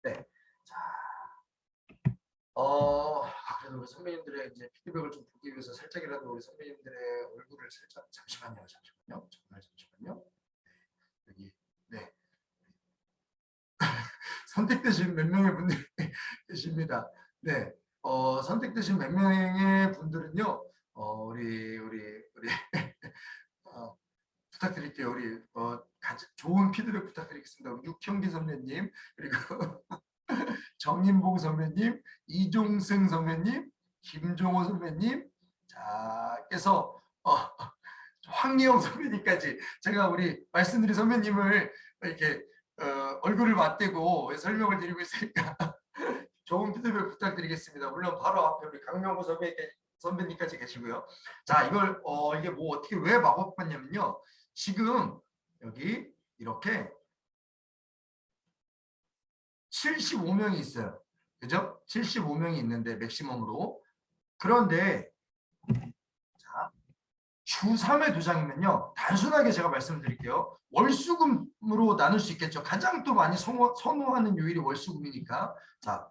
네. 자. 그래도 우리 선배님들의 이제 피드백을 좀 보기 위해서 살짝이라도 우리 선배님들의 얼굴을 살짝 잠시만요. 정말 잠시만요. 네, 여기 네. 선택되신 몇 명의 분들이 계십니다. 네. 선택되신 몇 명의 분들은요. 우리 부탁드릴게요. 우리 좋은 피드백 부탁드리겠습니다. 우리 육형기 선배님, 그리고 정인봉 선배님, 이종승 선배님, 김종호 선배님, 께서 황리영 선배님까지 제가 우리 말씀드린 선배님을 이렇게 얼굴을 맞대고 설명을 드리고 있으니까 좋은 피드백 부탁드리겠습니다. 물론 바로 앞에 우리 강명호 선배님께 선배님까지 계시고요. 자, 이걸 이게 뭐 어떻게 왜 마법 같냐면요. 지금 여기 이렇게 75명이 있어요. 그죠? 75명이 있는데 맥시멈으로. 그런데 자, 주 3회 두 장이면요. 단순하게 제가 말씀드릴게요. 월수금으로 나눌 수 있겠죠. 가장 또 많이 선호하는 요일이 월수금이니까. 자,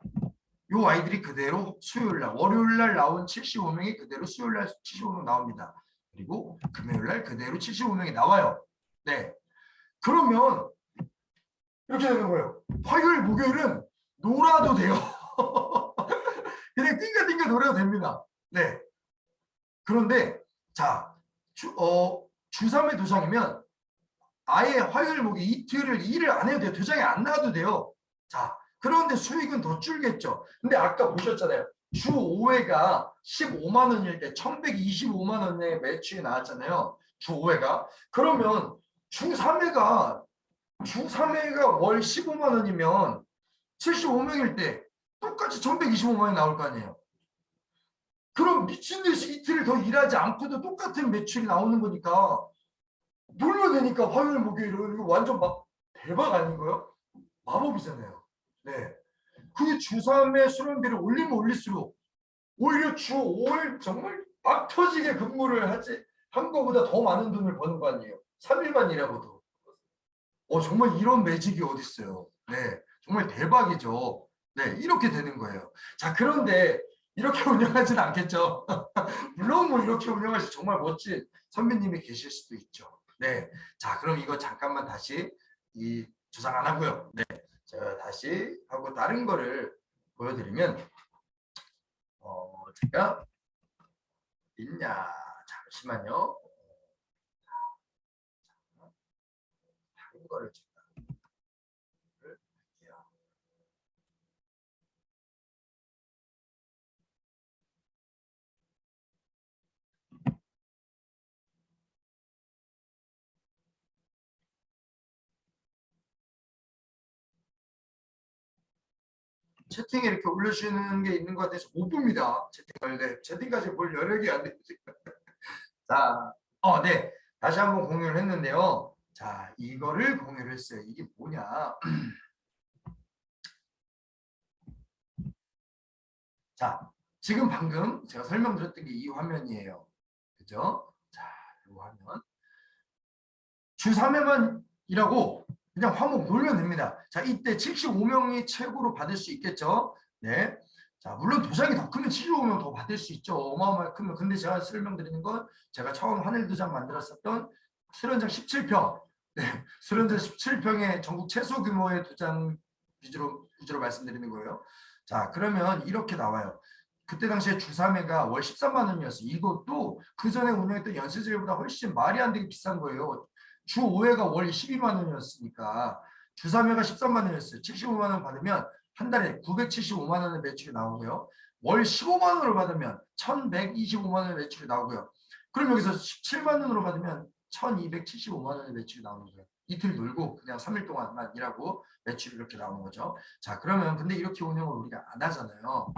요 아이들이 그대로 수요일 날, 월요일 날 나온 75명이 그대로 수요일 날 75명 나옵니다. 그리고 금요일 날 그대로 75명이 나와요. 네. 그러면 이렇게 되는 거예요. 화요일, 목요일은 놀아도 돼요. 그냥 띵가띵가 놀아도 됩니다. 네. 그런데 자, 주 3회 도장이면 아예 화요일, 목요일 이틀을 일을 안 해도 돼요. 도장이 안 나와도 돼요. 자, 그런데 수익은 더 줄겠죠. 근데 아까 보셨잖아요. 주 5회가 15만 원일 때 1125만 원의 매출이 나왔잖아요. 주 5회가. 그러면 주 3회가 월 15만 원이면 75명일 때 똑같이 1125만 원이 나올 거 아니에요. 그럼 미친 듯이 이틀을 더 일하지 않고도 똑같은 매출이 나오는 거니까 놀면 되니까 화요일 목요일은 이거 완전 막 대박 아닌가요? 마법이잖아요. 네. 그 주 3회 수련비를 올리면 올릴수록 오히려 주 5일 정말 막 터지게 근무를 한 거보다 더 많은 돈을 버는 거 아니에요. 3일만 일하고도. 정말 이런 매직이 어딨어요. 네. 정말 대박이죠. 네. 이렇게 되는 거예요. 자, 그런데 이렇게 운영하진 않겠죠. 물론 뭐 이렇게 운영하실 정말 멋진 선배님이 계실 수도 있죠. 네. 자, 그럼 이거 잠깐만 다시 이 조작 안 하고요. 네. 제가 다시 하고 다른 거를 보여드리면 제가 있냐 잠시만요. 다른 거를 제가 할게요. 채팅에 이렇게 올려주시는 게 있는 것 같아서 못 봅니다. 채팅을. 네. 채팅까지 볼 여력이 안 되지. 자, 네. 다시 한번 공유를 했는데요. 자, 이거를 공유를 했어요. 이게 뭐냐. 자, 지금 방금 제가 설명드렸던 게 이 화면이에요. 그죠? 자, 이 화면. 주 3회만 일하고 그냥 화목 놀면 됩니다. 자, 이때 75명이 최고로 받을 수 있겠죠? 네. 자, 물론 도장이 더 크면 75명 더 받을 수 있죠. 어마어마하게 크면. 근데 제가 설명드리는 건 제가 처음 하늘 도장 만들었었던 수련장 17평. 네. 수련장 17평의 전국 최소 규모의 도장 위주로 말씀드리는 거예요. 자, 그러면 이렇게 나와요. 그때 당시에 주 3회가 월 13만 원이었어요. 이것도 그 전에 운영했던 연세제일보다 훨씬 말이 안 되게 비싼 거예요. 주 5회가 월 12만 원이었으니까 주 3회가 13만 원이었어요. 75만 원 받으면 한 달에 975만 원의 매출이 나오고요. 월 15만 원을 받으면 1125만 원의 매출이 나오고요. 그럼 여기서 17만 원으로 받으면 1275만 원의 매출이 나오는 거예요. 이틀 놀고 그냥 3일 동안만 일하고 매출이 이렇게 나오는 거죠. 자, 그러면 근데 이렇게 운영을 우리가 안 하잖아요.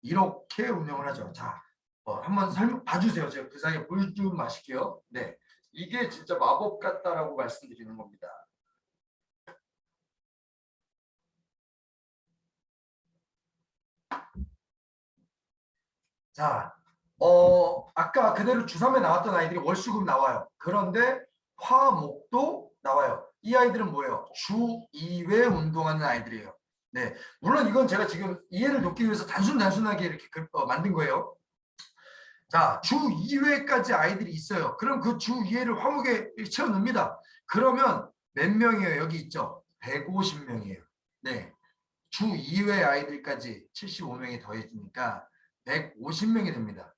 이렇게 운영을 하죠. 자, 한번 봐주세요. 제가 그 사이에 물 좀 마실게요. 네. 이게 진짜 마법 같다라고 말씀드리는 겁니다. 자, 아까 그대로 주3에 나왔던 아이들이 월수금 나와요. 그런데 화목도 나와요. 이 아이들은 뭐예요? 주 2회 운동하는 아이들이에요. 네, 물론 이건 제가 지금 이해를 돕기 위해서 단순하게 이렇게 만든 거예요. 자, 주 2회까지 아이들이 있어요. 그럼 그 주 2회를 화목에 채워 넣습니다. 그러면 몇 명이에요? 여기 있죠? 150명이에요. 네. 주 2회 아이들까지 75명이 더해지니까 150명이 됩니다.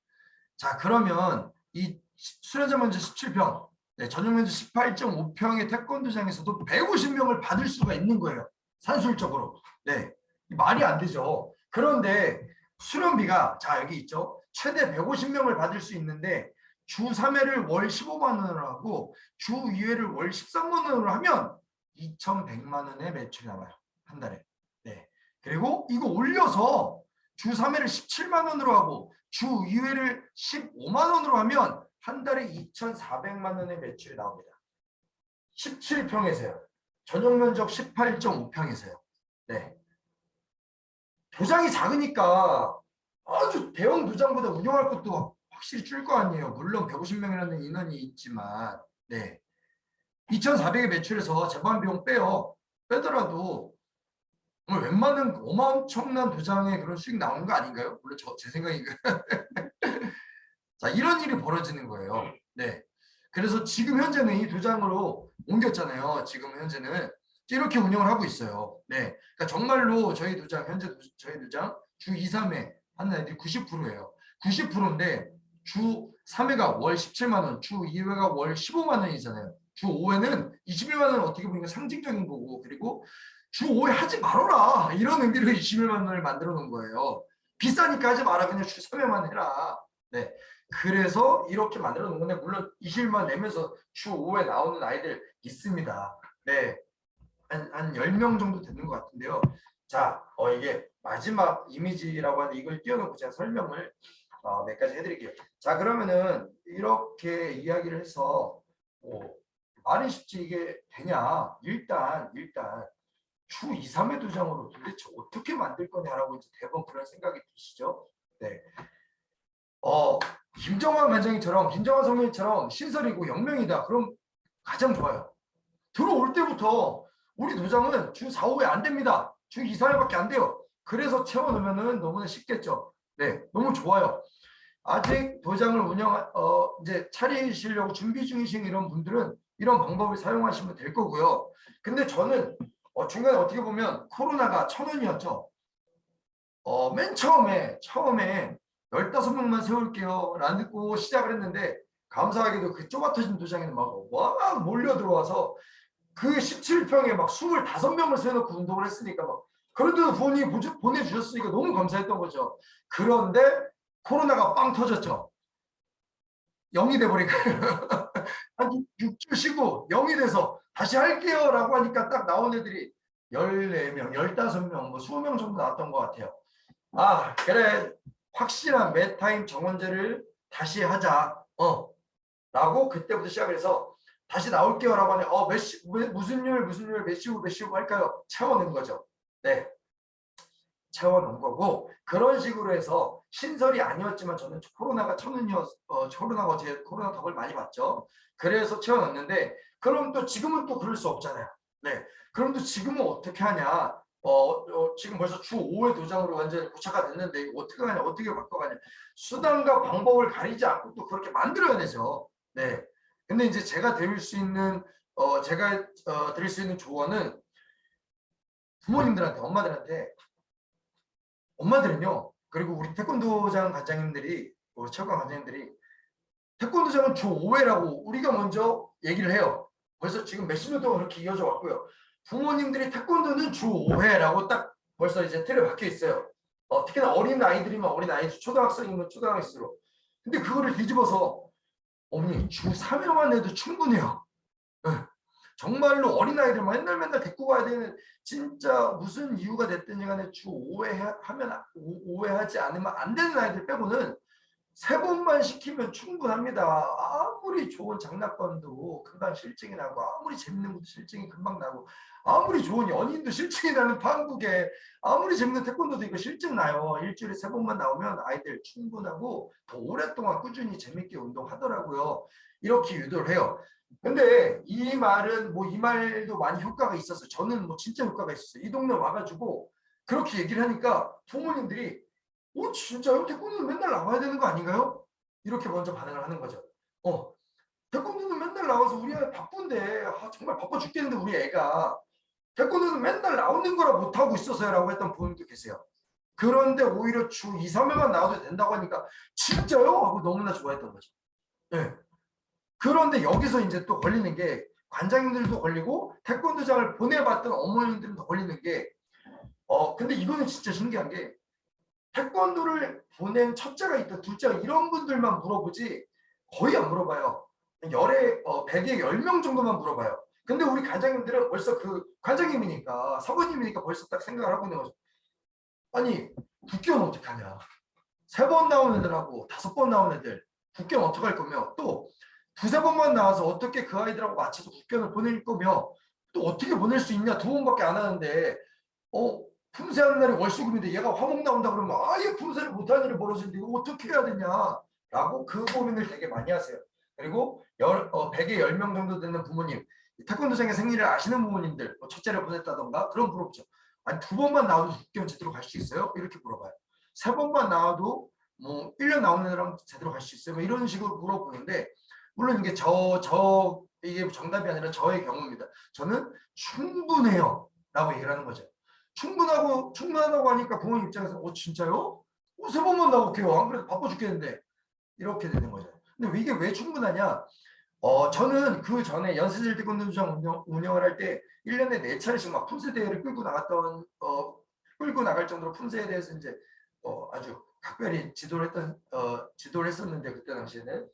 자, 그러면 이 수련장 면적 17평, 네, 전용 면적 18.5평의 태권도장에서도 150명을 받을 수가 있는 거예요. 산술적으로. 네. 말이 안 되죠. 그런데 수련비가 자, 여기 있죠. 최대 150명을 받을 수 있는데 주 3회를 월 15만 원으로 하고 주 2회를 월 13만 원으로 하면 2,100만 원의 매출이 나와요. 한 달에. 네. 그리고 이거 올려서 주 3회를 17만 원으로 하고 주 2회를 15만 원으로 하면 한 달에 2,400만 원의 매출이 나옵니다. 17평에서요. 전용 면적 18.5평에서요. 네. 도장이 작으니까 아주 대형 도장보다 운영할 것도 확실히 줄 거 아니에요. 물론 150명이라는 인원이 있지만, 네. 2,400의 매출에서 재반 비용 빼더라도 웬만한 엄청난 도장에 그런 수익 나오는 거 아닌가요? 물론 제 생각인가요? 자, 이런 일이 벌어지는 거예요. 네. 그래서 지금 현재는 이 도장으로 옮겼잖아요. 지금 현재는 이렇게 운영을 하고 있어요. 네. 그러니까 정말로 저희 도장, 저희 도장 주 2, 3회 하는 애들이 90%예요. 90%인데 주 3회가 월 17만 원, 주 2회가 월 15만 원이잖아요. 주 5회는 21만 원은 어떻게 보면 상징적인 거고, 그리고 주 5회 하지 말아라, 이런 의미로 21만 원을 만들어 놓은 거예요. 비싸니까 하지 마라, 그냥 주 3회만 해라. 네. 그래서 이렇게 만들어 놓은 건데, 물론 20만 내면서 주 5회 나오는 아이들 있습니다. 네. 한 10명 정도 되는 것 같은데요. 자, 이게 마지막 이미지라고 하는데 이걸 띄워놓고 제가 설명을 몇 가지 해드릴게요. 자, 그러면은 이렇게 이야기를 해서 말이 쉽지 이게 되냐? 일단 주 2, 3회 도장으로 도대체 어떻게 만들 거냐라고 이제 대부분 그런 생각이 드시죠? 네. 김정환 관장님처럼, 김정환 선배님처럼 신설이고 영명이다. 그럼 가장 좋아요. 들어올 때부터 우리 도장은 주 4, 5회 안 됩니다. 주 2, 3회밖에 안 돼요. 그래서 채워놓으면 너무나 쉽겠죠. 네, 너무 좋아요. 아직 도장을 이제 차리시려고 준비 중이신 이런 분들은 이런 방법을 사용하시면 될 거고요. 근데 저는 중간에 어떻게 보면 코로나가 1,000원이었죠. 맨 처음에 15명만 세울게요 라는 듣고 시작을 했는데, 감사하게도 그 좁아터진 도장에는 막 몰려 들어와서 그 17평에 막 25명을 세워놓고 운동을 했으니까 막 그런데도 부모님이 보내주셨으니까 너무 감사했던 거죠. 그런데 코로나가 빵 터졌죠. 0이 돼버리니까 한 6주 쉬고 0이 돼서 다시 할게요 라고 하니까 딱 나온 애들이 14명, 15명, 뭐 20명 정도 나왔던 것 같아요. 그래, 확실한 매타임 정원제를 다시 하자 라고 그때부터 시작을 해서 다시 나올게요 라고 하네. 무슨 요일 몇 시고 할까요? 채워낸 거죠. 네, 채워놓은 거고, 그런 식으로 해서 신설이 아니었지만 저는 코로나가 코로나 덕을 많이 봤죠. 그래서 채워놨는데, 그럼 또 지금은 또 그럴 수 없잖아요. 네, 그럼 또 지금은 어떻게 하냐? 지금 벌써 주 5회 도장으로 완전히 고착화 됐는데 이거 어떻게 하냐, 어떻게 바꿔가냐? 수단과 방법을 가리지 않고 또 그렇게 만들어야 되죠. 네. 근데 이제 제가 드릴 수 있는 조언은 부모님들한테, 엄마들은요, 그리고 우리 태권도장 관장님들이, 우리 체육관 관장님들이 태권도장은 주 5회라고 우리가 먼저 얘기를 해요. 벌써 지금 몇십 년 동안 그렇게 이어져 왔고요. 부모님들이 태권도는 주 5회라고 딱 벌써 이제 틀에 박혀 있어요. 특히나 어린 아이들이면 어린 아이들, 초등학생이면 초등학생으로. 근데 그거를 뒤집어서 어머니 주 3회만 해도 충분해요. 네. 정말로 어린아이들 맨날 데리고 가야 되는, 진짜 무슨 이유가 됐든지 간에 주 5회 하면 5회 하지 않으면 안 되는 아이들 빼고는 3번만 시키면 충분합니다. 아무리 좋은 장난감도 금방 실증이 나고, 아무리 재밌는 것도 실증이 금방 나고, 아무리 좋은 연인도 실증이 나는 한국에, 아무리 재밌는 태권도도 이거 실증 나요. 일주일에 3번만 나오면 아이들 충분하고 더 오랫동안 꾸준히 재밌게 운동하더라고요. 이렇게 유도를 해요. 근데 이 말도 많이 효과가 있었어요. 저는 진짜 효과가 있었어요. 이 동네 와가지고 그렇게 얘기를 하니까 부모님들이 진짜요? 태권도는 맨날 나와야 되는 거 아닌가요? 이렇게 먼저 반응을 하는 거죠. 태권도는 맨날 나와서 우리 애 바쁜데, 정말 바빠 죽겠는데 우리 애가 태권도는 맨날 나오는 거라 못하고 있어서요 라고 했던 부모님도 계세요. 그런데 오히려 주 2, 3회만 나와도 된다고 하니까 진짜요? 하고 너무나 좋아했던 거죠. 네. 그런데 여기서 이제 또 걸리는 게, 관장님들도 걸리고 태권도장을 보내봤던 어머님들도 걸리는 게, 근데 이거는 진짜 신기한 게, 태권도를 보낸 첫째가 있다, 둘째가 이런 분들만 물어보지 거의 안 물어봐요. 100에 10명 정도만 물어봐요. 근데 우리 관장님들은 벌써 그 관장님이니까, 사부님이니까 벌써 딱 생각을 하고 있는 거죠. 아니, 국교는 어떻게 하냐? 3번 나온 애들하고 5번 나온 애들 국견 어떻게 할 거며 또 두세 번만 나와서 어떻게 그 아이들하고 맞춰서 국견을 보낼 거며 또 어떻게 보낼 수 있냐. 2번밖에 안 하는데 품새하는 날이 월수금인데 얘가 화목 나온다 그러면 아예 품새를 못하는 일이 벌어지는데 이거 어떻게 해야 되냐라고 그 고민을 되게 많이 하세요. 그리고 100에 10명 정도 되는 부모님, 태권도장의 생리를 아시는 부모님들, 첫째를 보냈다던가 그런 물어보죠. 아니 2번만 나와도 국견 제대로 갈 수 있어요? 이렇게 물어봐요. 3번만 나와도 뭐 1년 나오는 애랑 제대로 갈 수 있어요? 뭐 이런 식으로 물어보는데 물론 이게 이게 정답이 아니라 저의 경우입니다. 저는 충분해요 라고 얘기를 하는 거죠. 충분하다고 하니까 부모님 입장에서 진짜요? 3번만 나올게요. 안 그래도 바빠 죽겠는데 이렇게 되는 거죠. 근데 이게 왜 충분하냐? 저는 그 전에 연세질 태권도장 운영을 할 때 1년에 4차례씩 막 품새 대회를 끌고 나갈 정도로 품새에 대해서 이제 아주 각별히 지도를 했었는데 그때 당시에는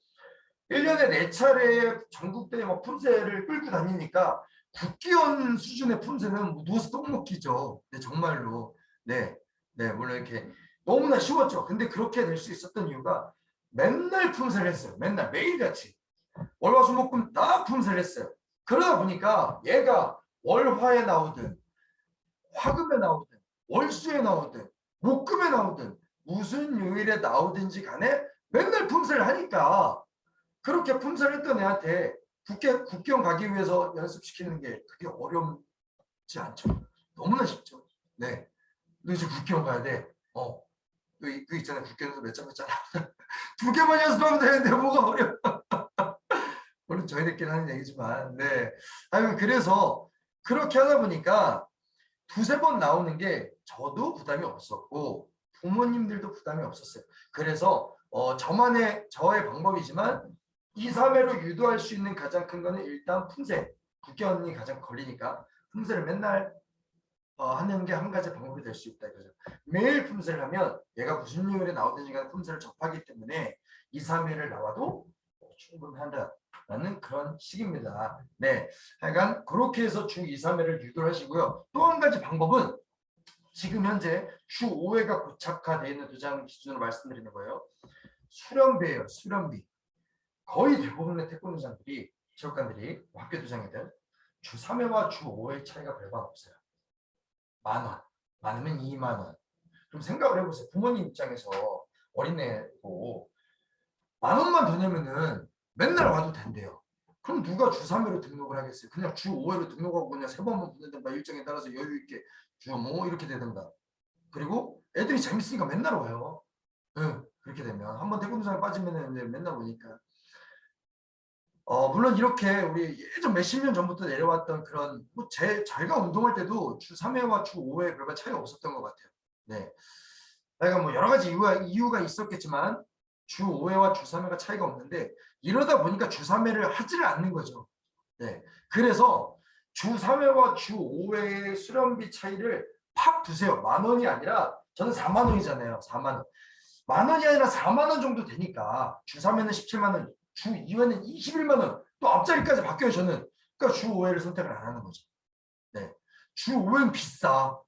1년에 4차례 전국대회 막 품새를 끌고 다니니까 국기원 수준의 품새는 뭐 누워서 떡 먹기죠. 네, 정말로. 네, 네, 물론 이렇게 너무나 쉬웠죠. 근데 그렇게 될 수 있었던 이유가 맨날 품새를 했어요. 맨날 매일같이. 월화수목금 다 품새를 했어요. 그러다 보니까 얘가 월화에 나오든 화금에 나오든 월수에 나오든 목금에 나오든 무슨 요일에 나오든지 간에 맨날 품새를 하니까 그렇게 품새를 했던 애한테 국경 가기 위해서 연습시키는 게 그게 어렵지 않죠. 너무나 쉽죠. 네. 너 이제 국경 가야 돼. 그 있잖아요. 국경에서 몇 장 나오잖아. 2개만 연습하면 되는데 뭐가 어려워. 물론 저희들끼리 하는 얘기지만, 네. 그래서 그렇게 하다 보니까 2-3번 나오는 게 저도 부담이 없었고 부모님들도 부담이 없었어요. 그래서 저의 방법이지만 2-3회로 유도할 수 있는 가장 큰 거는 일단 품새. 국견이 가장 걸리니까 품새를 맨날 하는 게 한 가지 방법이 될 수 있다 이거죠. 매일 품새를 하면 얘가 무슨 요일에 나오든지 간에 품새를 접하기 때문에 2-3회를 나와도 충분하다라는 그런 식입니다. 네, 하여간 그렇게 해서 주 2-3회를 유도를 하시고요. 또 한 가지 방법은 지금 현재 주 5회가 고착화되어 있는 도장 기준으로 말씀드리는 거예요. 수련비예요. 수련비. 거의 대부분의 태권도장들이 체육관들이 학교 도장이든 주 3회와 주 5회 차이가 별반 없어요. 10,000원, 많으면 20,000원. 그럼 생각을 해보세요. 부모님 입장에서 어린애고 10,000원만 더 내면은 맨날 와도 된대요. 그럼 누가 주 3회로 등록을 하겠어요? 그냥 주 5회로 등록하고 그냥 3번만 보내든가 일정에 따라서 여유 있게 주 뭐 이렇게 되든가. 그리고 애들이 재밌으니까 맨날 와요. 응, 그렇게 되면 한번 태권도장에 빠지면 맨날 오니까. 물론 이렇게 우리 예전 몇십 년 전부터 내려왔던 그런 제가 운동할 때도 주 3회와 주 5회 별반 차이가 없었던 것 같아요. 네. 그러니까 뭐 여러 가지 이유가 있었겠지만 주 5회와 주 3회가 차이가 없는데 이러다 보니까 주 3회를 하지를 않는 거죠. 네. 그래서 주 3회와 주 5회의 수련비 차이를 팍 두세요. 10,000원이 아니라 저는 40,000원이잖아요. 40,000원. 10,000원이 아니라 40,000원 정도 되니까 주 3회는 17,000원, 주 2회는 21,000원, 또 앞자리까지 바뀌어요. 저는. 그러니까 주 5회를 선택을 안 하는 거죠. 네. 주 5회는 비싸.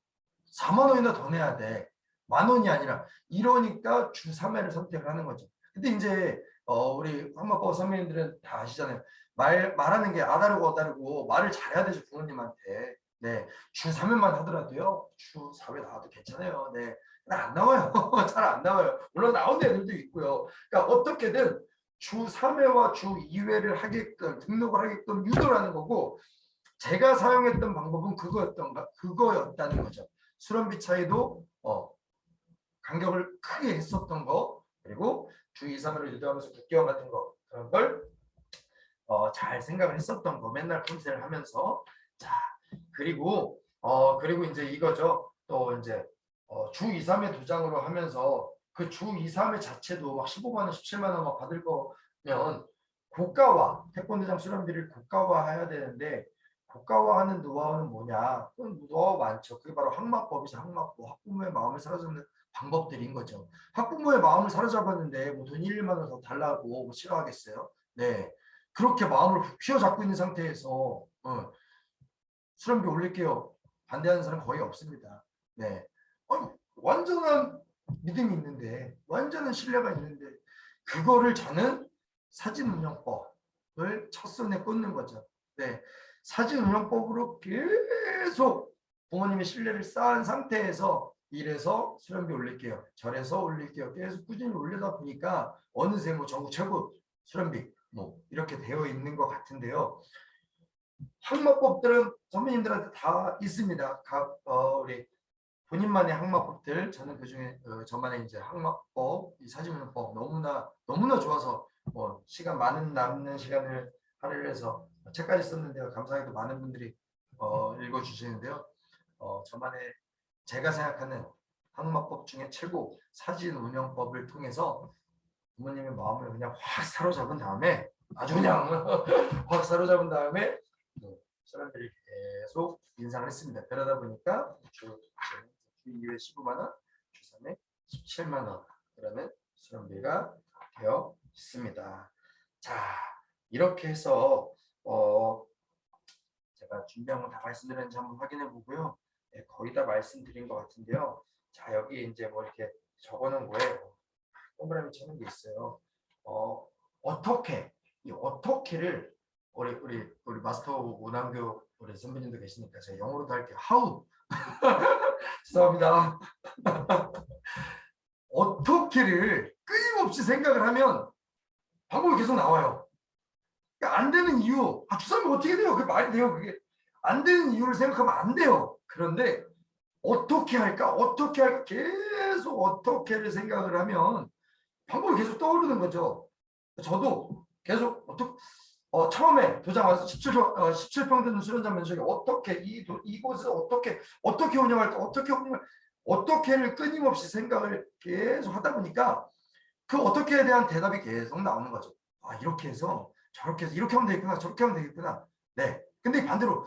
40,000원이나 더 내야 돼. 10,000원이 아니라 이러니까 주 3회를 선택을 하는 거죠. 근데 이제 우리 한마법 선배님들은 다 아시잖아요. 말하는 게 아다르고 어다르고 말을 잘해야 되죠. 부모님한테. 네. 주 3회만 하더라도요. 주 4회 나와도 괜찮아요. 네. 안 나와요. 잘 안 나와요. 물론 나온 애들도 있고요. 그러니까 어떻게든 주 3회와 주 2회를 하게끔 등록을 하게끔 유도를 하는 거고 제가 사용했던 방법은 그거였다는 거죠. 수련비 차이도 간격을 크게 했었던 거 그리고 주 2, 3회로 유도하면서 국기원 같은 거 그런 걸 잘 생각을 했었던 거 맨날 품새를 하면서 자 그리고 이제 이거죠. 또 이제 주 2, 3회 도장으로 하면서 그 주 2, 3회 자체도 막 15만 원, 17만 원 막 받을 거면 고가화 태권도장 수련비를 고가화해야 되는데 고가화하는 노하우는 뭐냐? 그건 노하우 많죠. 그게 바로 학마법이죠. 학마법. 학부모의 마음을 사로잡는 방법들인 거죠. 학부모의 마음을 사로잡았는데 뭐 돈 1, 2만 원 더 달라고 뭐 싫어하겠어요? 네. 그렇게 마음을 휘어잡고 있는 상태에서 수련비 올릴게요. 반대하는 사람 거의 없습니다. 네. 완전한 믿음이 있는데 완전한 신뢰가 있는데 그거를 저는 사진 운영법을 첫 손에 꽂는 거죠. 네, 사진 운영법으로 계속 부모님의 신뢰를 쌓은 상태에서 이래서 수련비 올릴게요. 저래서 올릴게요. 계속 꾸준히 올리다 보니까 어느새 뭐 전국 최고 수련비 뭐 이렇게 되어 있는 것 같은데요. 항마법들은 선배님들한테 다 있습니다. 우리 본인만의 항마법들 저는 그중에 저만의 이제 항마법, 이 사진문법 너무나 좋아서 뭐 시간 많은 남는 시간을 할애를 해서 책까지 썼는데요. 감사하게도 많은 분들이 읽어주시는데요. 저만의 제가 생각하는 항마법 중에 최고 사진 운영법을 통해서 부모님의 마음을 그냥 확 사로잡은 다음에 아주 그냥 확 사로잡은 다음에 사람들이 계속 인상을 했습니다. 그러다 보니까 주 2회 15만 원, 주 3회 17만 원이라는 수련비가 되어 있습니다. 자, 이렇게 해서 제가 준비한 거 다 말씀드렸는지 한번 확인해 보고요. 네, 거의 다 말씀드린 것 같은데요. 자, 여기 이제 뭐 이렇게 적어놓은 거에 동그라미 치는 게 있어요. 어떻게 이 어떻게를 우리 마스터 오남교 우리 선배님도 계시니까 제가 영어로도 할게요. How 죄송합니다. 어떻게를 끊임없이 생각을 하면 방법이 계속 나와요. 그러니까 안 되는 이유, 주사님 어떻게 돼요? 그게 말이 돼요? 그게 안 되는 이유를 생각하면 안 돼요. 그런데 어떻게 할까? 어떻게 할까? 계속 어떻게를 생각을 하면 방법이 계속 떠오르는 거죠. 저도 계속 처음에 도장 와서 17평 되는 수련자 면적이 어떻게 이곳을 어떻게 운영할까 어떻게를 끊임없이 생각을 계속 하다 보니까 그 어떻게에 대한 대답이 계속 나오는 거죠. 이렇게 해서 저렇게 해서 이렇게 하면 되겠구나 저렇게 하면 되겠구나. 네. 근데 반대로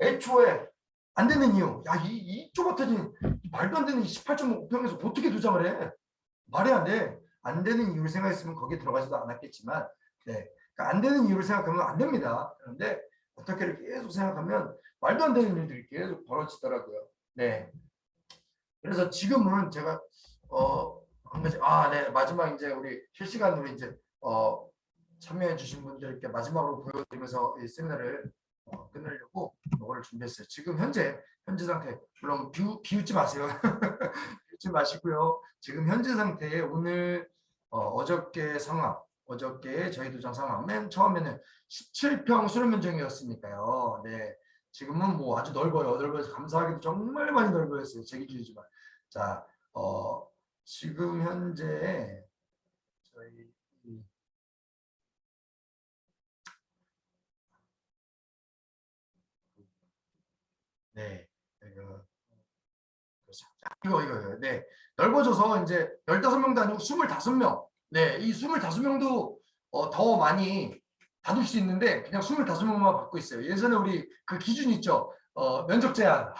애초에 안 되는 이유 이쪽 같은 말도 안 되는 18.5평에서 어떻게 도장을 해? 말이 안 돼. 안 되는 이유를 생각했으면 거기에 들어가지도 않았겠지만 네. 그러니까 안 되는 이유를 생각하면 안 됩니다. 그런데 어떻게를 계속 생각하면 말도 안 되는 일들이 계속 벌어지더라고요. 네. 그래서 지금은 제가 한 가지 네 마지막 이제 우리 실시간으로 이제 참여해 주신 분들께 마지막으로 보여드리면서 이 세미나를 끝내려고 이거를 준비했어요. 지금 현재 상태 물론 비웃지 마세요. 비웃지 마시고요. 지금 현재 상태에 오늘 어저께 상황 어저께 저희 도장 상황 맨 처음에는 17평 수련 면적이었으니까요. 네. 지금은 뭐 아주 넓어요. 넓어서 감사하게도 정말 많이 넓어졌어요. 제 기준이지만. 자, 지금 현재 저희 네. 이거 네. 넓어져서 이제 15명도 아니고 25명. 네. 이 25명도 더 많이 받을 수 있는데 그냥 25명만 받고 있어요. 예전에 우리 그 기준 있죠. 면적 제한.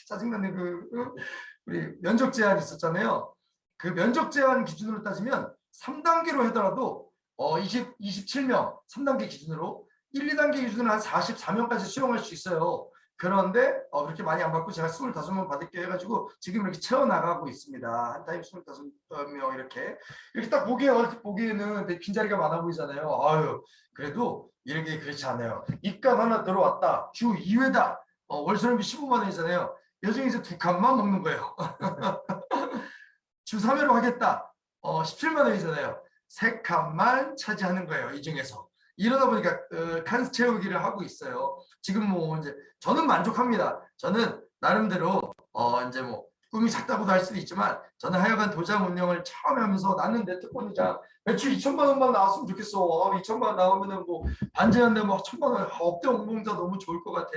짜증나는 우리 면적 제한 있었잖아요. 그 면적 제한 기준으로 따지면 3단계로 하더라도 27명 3단계 기준으로 1, 2단계 기준으로 한 44명까지 수용할 수 있어요. 그런데 그렇게 많이 안 받고 제가 25명 받을게 해가지고 지금 이렇게 채워나가고 있습니다. 한 타임 25명 이렇게 딱 보기에는 되게 빈자리가 많아 보이잖아요. 그래도 이렇게 그렇지 않아요. 입값 하나 들어왔다. 주 2회다. 월 수련비 15만 원이잖아요. 요즘 이제 2칸만 먹는 거예요. 주 3회로 하겠다. 17만 원이잖아요. 3칸만 차지하는 거예요. 이 중에서. 이러다 보니까 칸 채우기를 하고 있어요. 지금 뭐 이제 저는 만족합니다. 저는 나름대로 이제 뭐 꿈이 작다고도 할 수도 있지만 저는 하여간 도장 운영을 처음 하면서 나는 내 특권이자 매출 2천만 원만 나왔으면 좋겠어. 2천만 원 나오면은 뭐 반제한데 뭐 1천만 원 업대 공공자 너무 좋을 것 같아.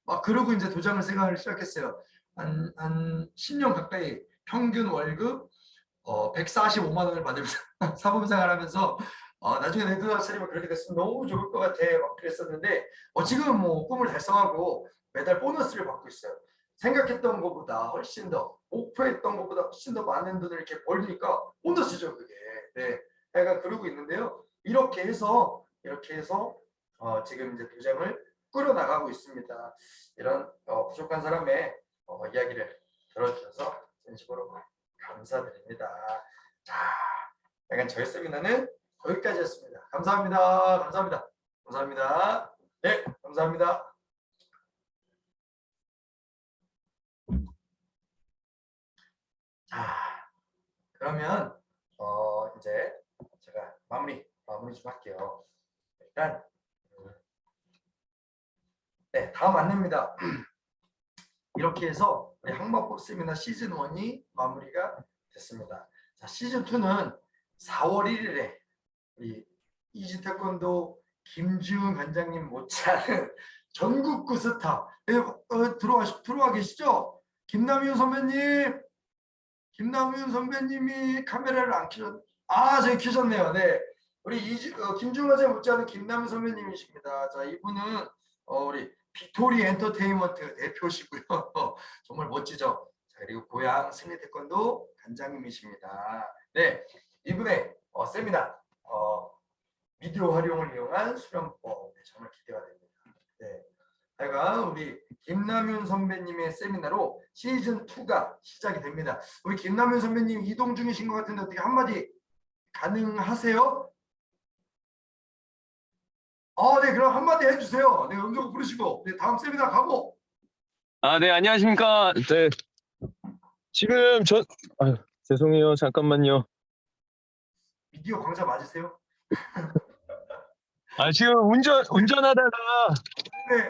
막 그러고 이제 도장을 생각을 시작했어요. 한 10년 가까이 평균 월급 145만 원을 받으면서 사범생활하면서 나중에 내 도장 차리면 그렇게 됐으면 너무 좋을 것 같아 막 그랬었는데 지금은 뭐 꿈을 달성하고 매달 보너스를 받고 있어요. 생각했던 것보다 훨씬 더 목표했던 것보다 훨씬 더 많은 돈을 이렇게 벌니까 보너스죠 그게. 네, 약간 그러고 있는데요. 이렇게 해서 지금 이제 도장을 끌어나가고 있습니다. 이런 부족한 사람의 이야기를 들어주셔서 진심으로 감사드립니다. 자, 약간 저희 세미나는 여기까지였습니다. 감사합니다. 감사합니다. 감사합니다. 네, 감사합니다. 자, 그러면 이제 제가 마무리 좀 할게요. 일단 네, 다음 안내입니다. 이렇게 해서 우리 항마법 세미나 시즌 1이 마무리가 됐습니다. 자, 시즌 2는 4월 1일에 우리 이지 태권도 김지훈 관장님 못지않은 전국구 스타 들어와 계시죠? 김남윤 선배님이 카메라를 안 켜셨. 저기 켜셨네요. 네, 우리 김지훈 관장님 못지않은 김남윤 선배님이십니다. 자, 이분은 우리 빅토리 엔터테인먼트 대표시고요. 정말 멋지죠. 자, 그리고 고향 승리 태권도 관장님이십니다. 네, 이분의 세미나 미디어 활용을 이용한 수련법, 네, 정말 기대가 됩니다. 네, 하여간 우리 김남윤 선배님의 세미나로 시즌 2가 시작이 됩니다. 우리 김남윤 선배님 이동 중이신 것 같은데 어떻게 한마디 가능하세요? 네, 그럼 한마디 해주세요. 네, 음성 부르시고, 네, 다음 세미나 가고. 네, 안녕하십니까. 네. 지금 죄송해요. 잠깐만요. 미디어 강좌 맞으세요? 지금 운전하다가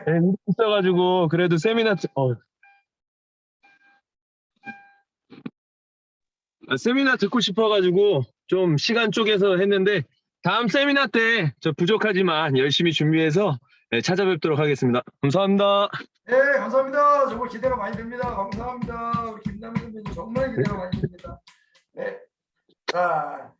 네. 있어가지고 그래도 세미나 듣고 싶어가지고 좀 시간 쪼개서 했는데 다음 세미나 때 저 부족하지만 열심히 준비해서 찾아뵙도록 하겠습니다. 감사합니다. 네, 감사합니다. 정말 기대가 많이 됩니다. 감사합니다. 우리 김남희 선배님 정말 기대가 많이 됩니다. 네. 자,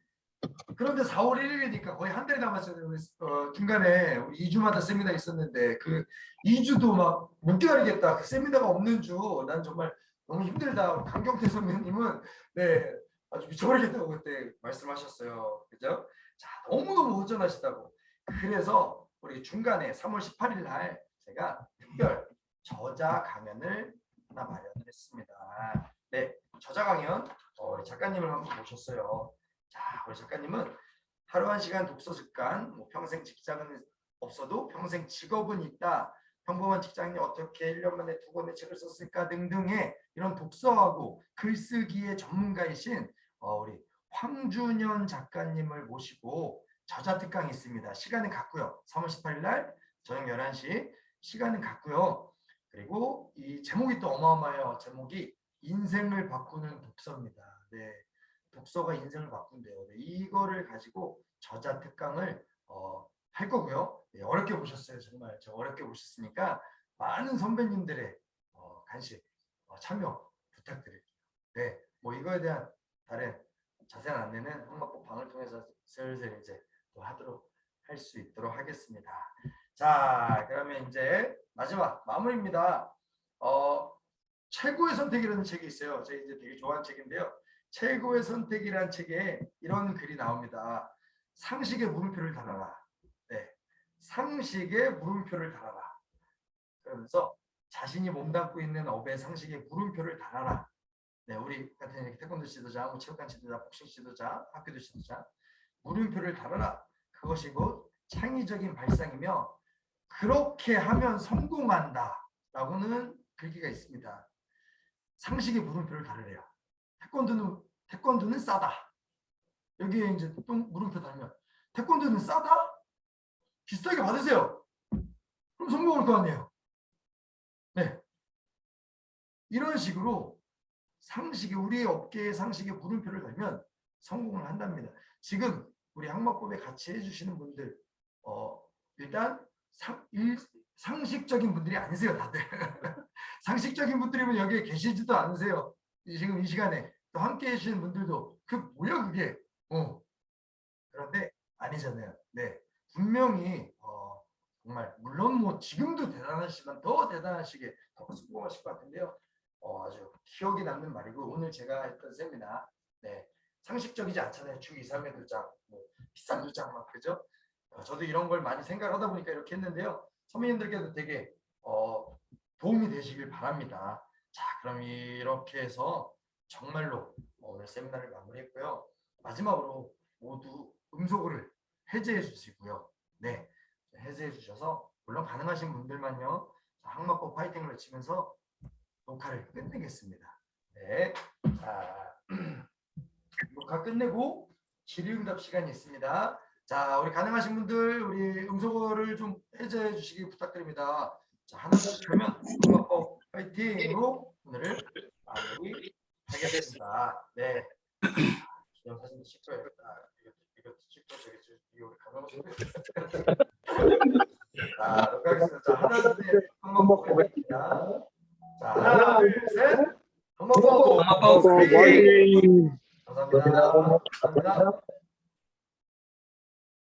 그런데 4월 1일이니까 거의 한 달 남았잖아요. 중간에 우리 2주마다 세미나 있었는데 그 2주도 막 못 기다리겠다. 그 세미나가 없는 주 난 정말 너무 힘들다. 강경태 선배님은 네, 아주 미쳐버리겠다고 그때 말씀하셨어요. 그죠? 자, 너무너무 허전하시다고. 그래서 우리 중간에 3월 18일 날 제가 특별 저자 강연을 하나 마련을 했습니다. 네, 저자 강연 우리 작가님을 한번 모셨어요. 자, 우리 작가님은 하루 한 시간 독서 습관, 평생 직장은 없어도 평생 직업은 있다. 평범한 직장인이 어떻게 1년 만에 2권의 책을 썼을까 등등의 이런 독서하고 글쓰기의 전문가이신 우리 황준현 작가님을 모시고 저자 특강이 있습니다. 시간은 같고요. 3월 18일 날 저녁 11시 시간은 같고요. 그리고 이 제목이 또 어마어마해요. 제목이 인생을 바꾸는 독서입니다. 네, 독서가 인생을 바꾼대요. 네, 이거를 가지고 저자 특강을 할 거고요. 네, 어렵게 보셨어요. 정말 저 어렵게 보셨으니까 많은 선배님들의 관심, 참여 부탁드릴게요. 네, 뭐 이거에 대한 다른 자세한 안내는 항마법 방을 통해서 슬슬 이제 또 하도록 할 수 있도록 하겠습니다. 자, 그러면 이제 마지막 마무리입니다. 최고의 선택이라는 책이 있어요. 제가 이제 되게 좋아하는 책인데요. 최고의 선택이라는 책에 이런 글이 나옵니다. 상식의 물음표를 달아라. 네, 상식의 물음표를 달아라. 그러면서 자신이 몸담고 있는 업의 상식의 물음표를 달아라. 네, 우리 같은 이렇게 태권도 지도자, 체육관 지도자, 복싱 지도자, 학교 지도자 물음표를 달아라. 그것이 곧 창의적인 발상이며 그렇게 하면 성공한다 라고는 글귀가 있습니다. 상식의 물음표를 달으래요. 태권도는 싸다. 여기에 이제 또 물음표 달면 태권도는 싸다? 비싸게 받으세요. 그럼 성공할 거 아니에요. 네, 이런 식으로 상식이 우리의 업계의 상식에 물음표를 달면 성공을 한답니다. 지금 우리 항마법에 같이 해주시는 분들 일단 상식적인 분들이 아니세요. 다들 상식적인 분들이면 여기에 계시지도 않으세요. 지금 이 시간에 또 함께 해주시는 분들도 뭐야 그게 그런데 아니잖아요. 네, 분명히 정말 물론 뭐 지금도 대단하시지만 더 대단하시게 더 성공하실 것 같은데요. 아주 기억이 남는 말이고 오늘 제가 했던 세미나 네, 상식적이지 않잖아요. 주 2, 3회 도장, 뭐 비싼 도장 막 그죠? 저도 이런 걸 많이 생각하다 보니까 이렇게 했는데요. 선배님들께도 되게 도움이 되시길 바랍니다. 자, 그럼 이렇게 해서 정말로 오늘 세미나를 마무리했고요. 마지막으로 모두 음소거를 해제해 주시고요. 네, 해제해 주셔서 물론 가능하신 분들만요. 항마법 파이팅을 외치면서 녹화를 끝내겠습니다. 네, 자, 녹화 끝내고 질의응답 시간이 있습니다. 자, 우리 가능하신 분들 우리 음소거를 좀 해제해 주시기 부탁드립니다. 자, 하나 둘 그러면 항마법 파이팅으로 오늘을 마무리하겠습니다. 네. 기념사진 찍고야겠다. 이거 찍고 저기 우리 가능하신 자, 녹화하겠습니다. 자, 하나 둘 셋 한번 보겠습니다. 자, 하나 둘 셋 한번 보고 화이팅! 감사합니다. 감사합니다.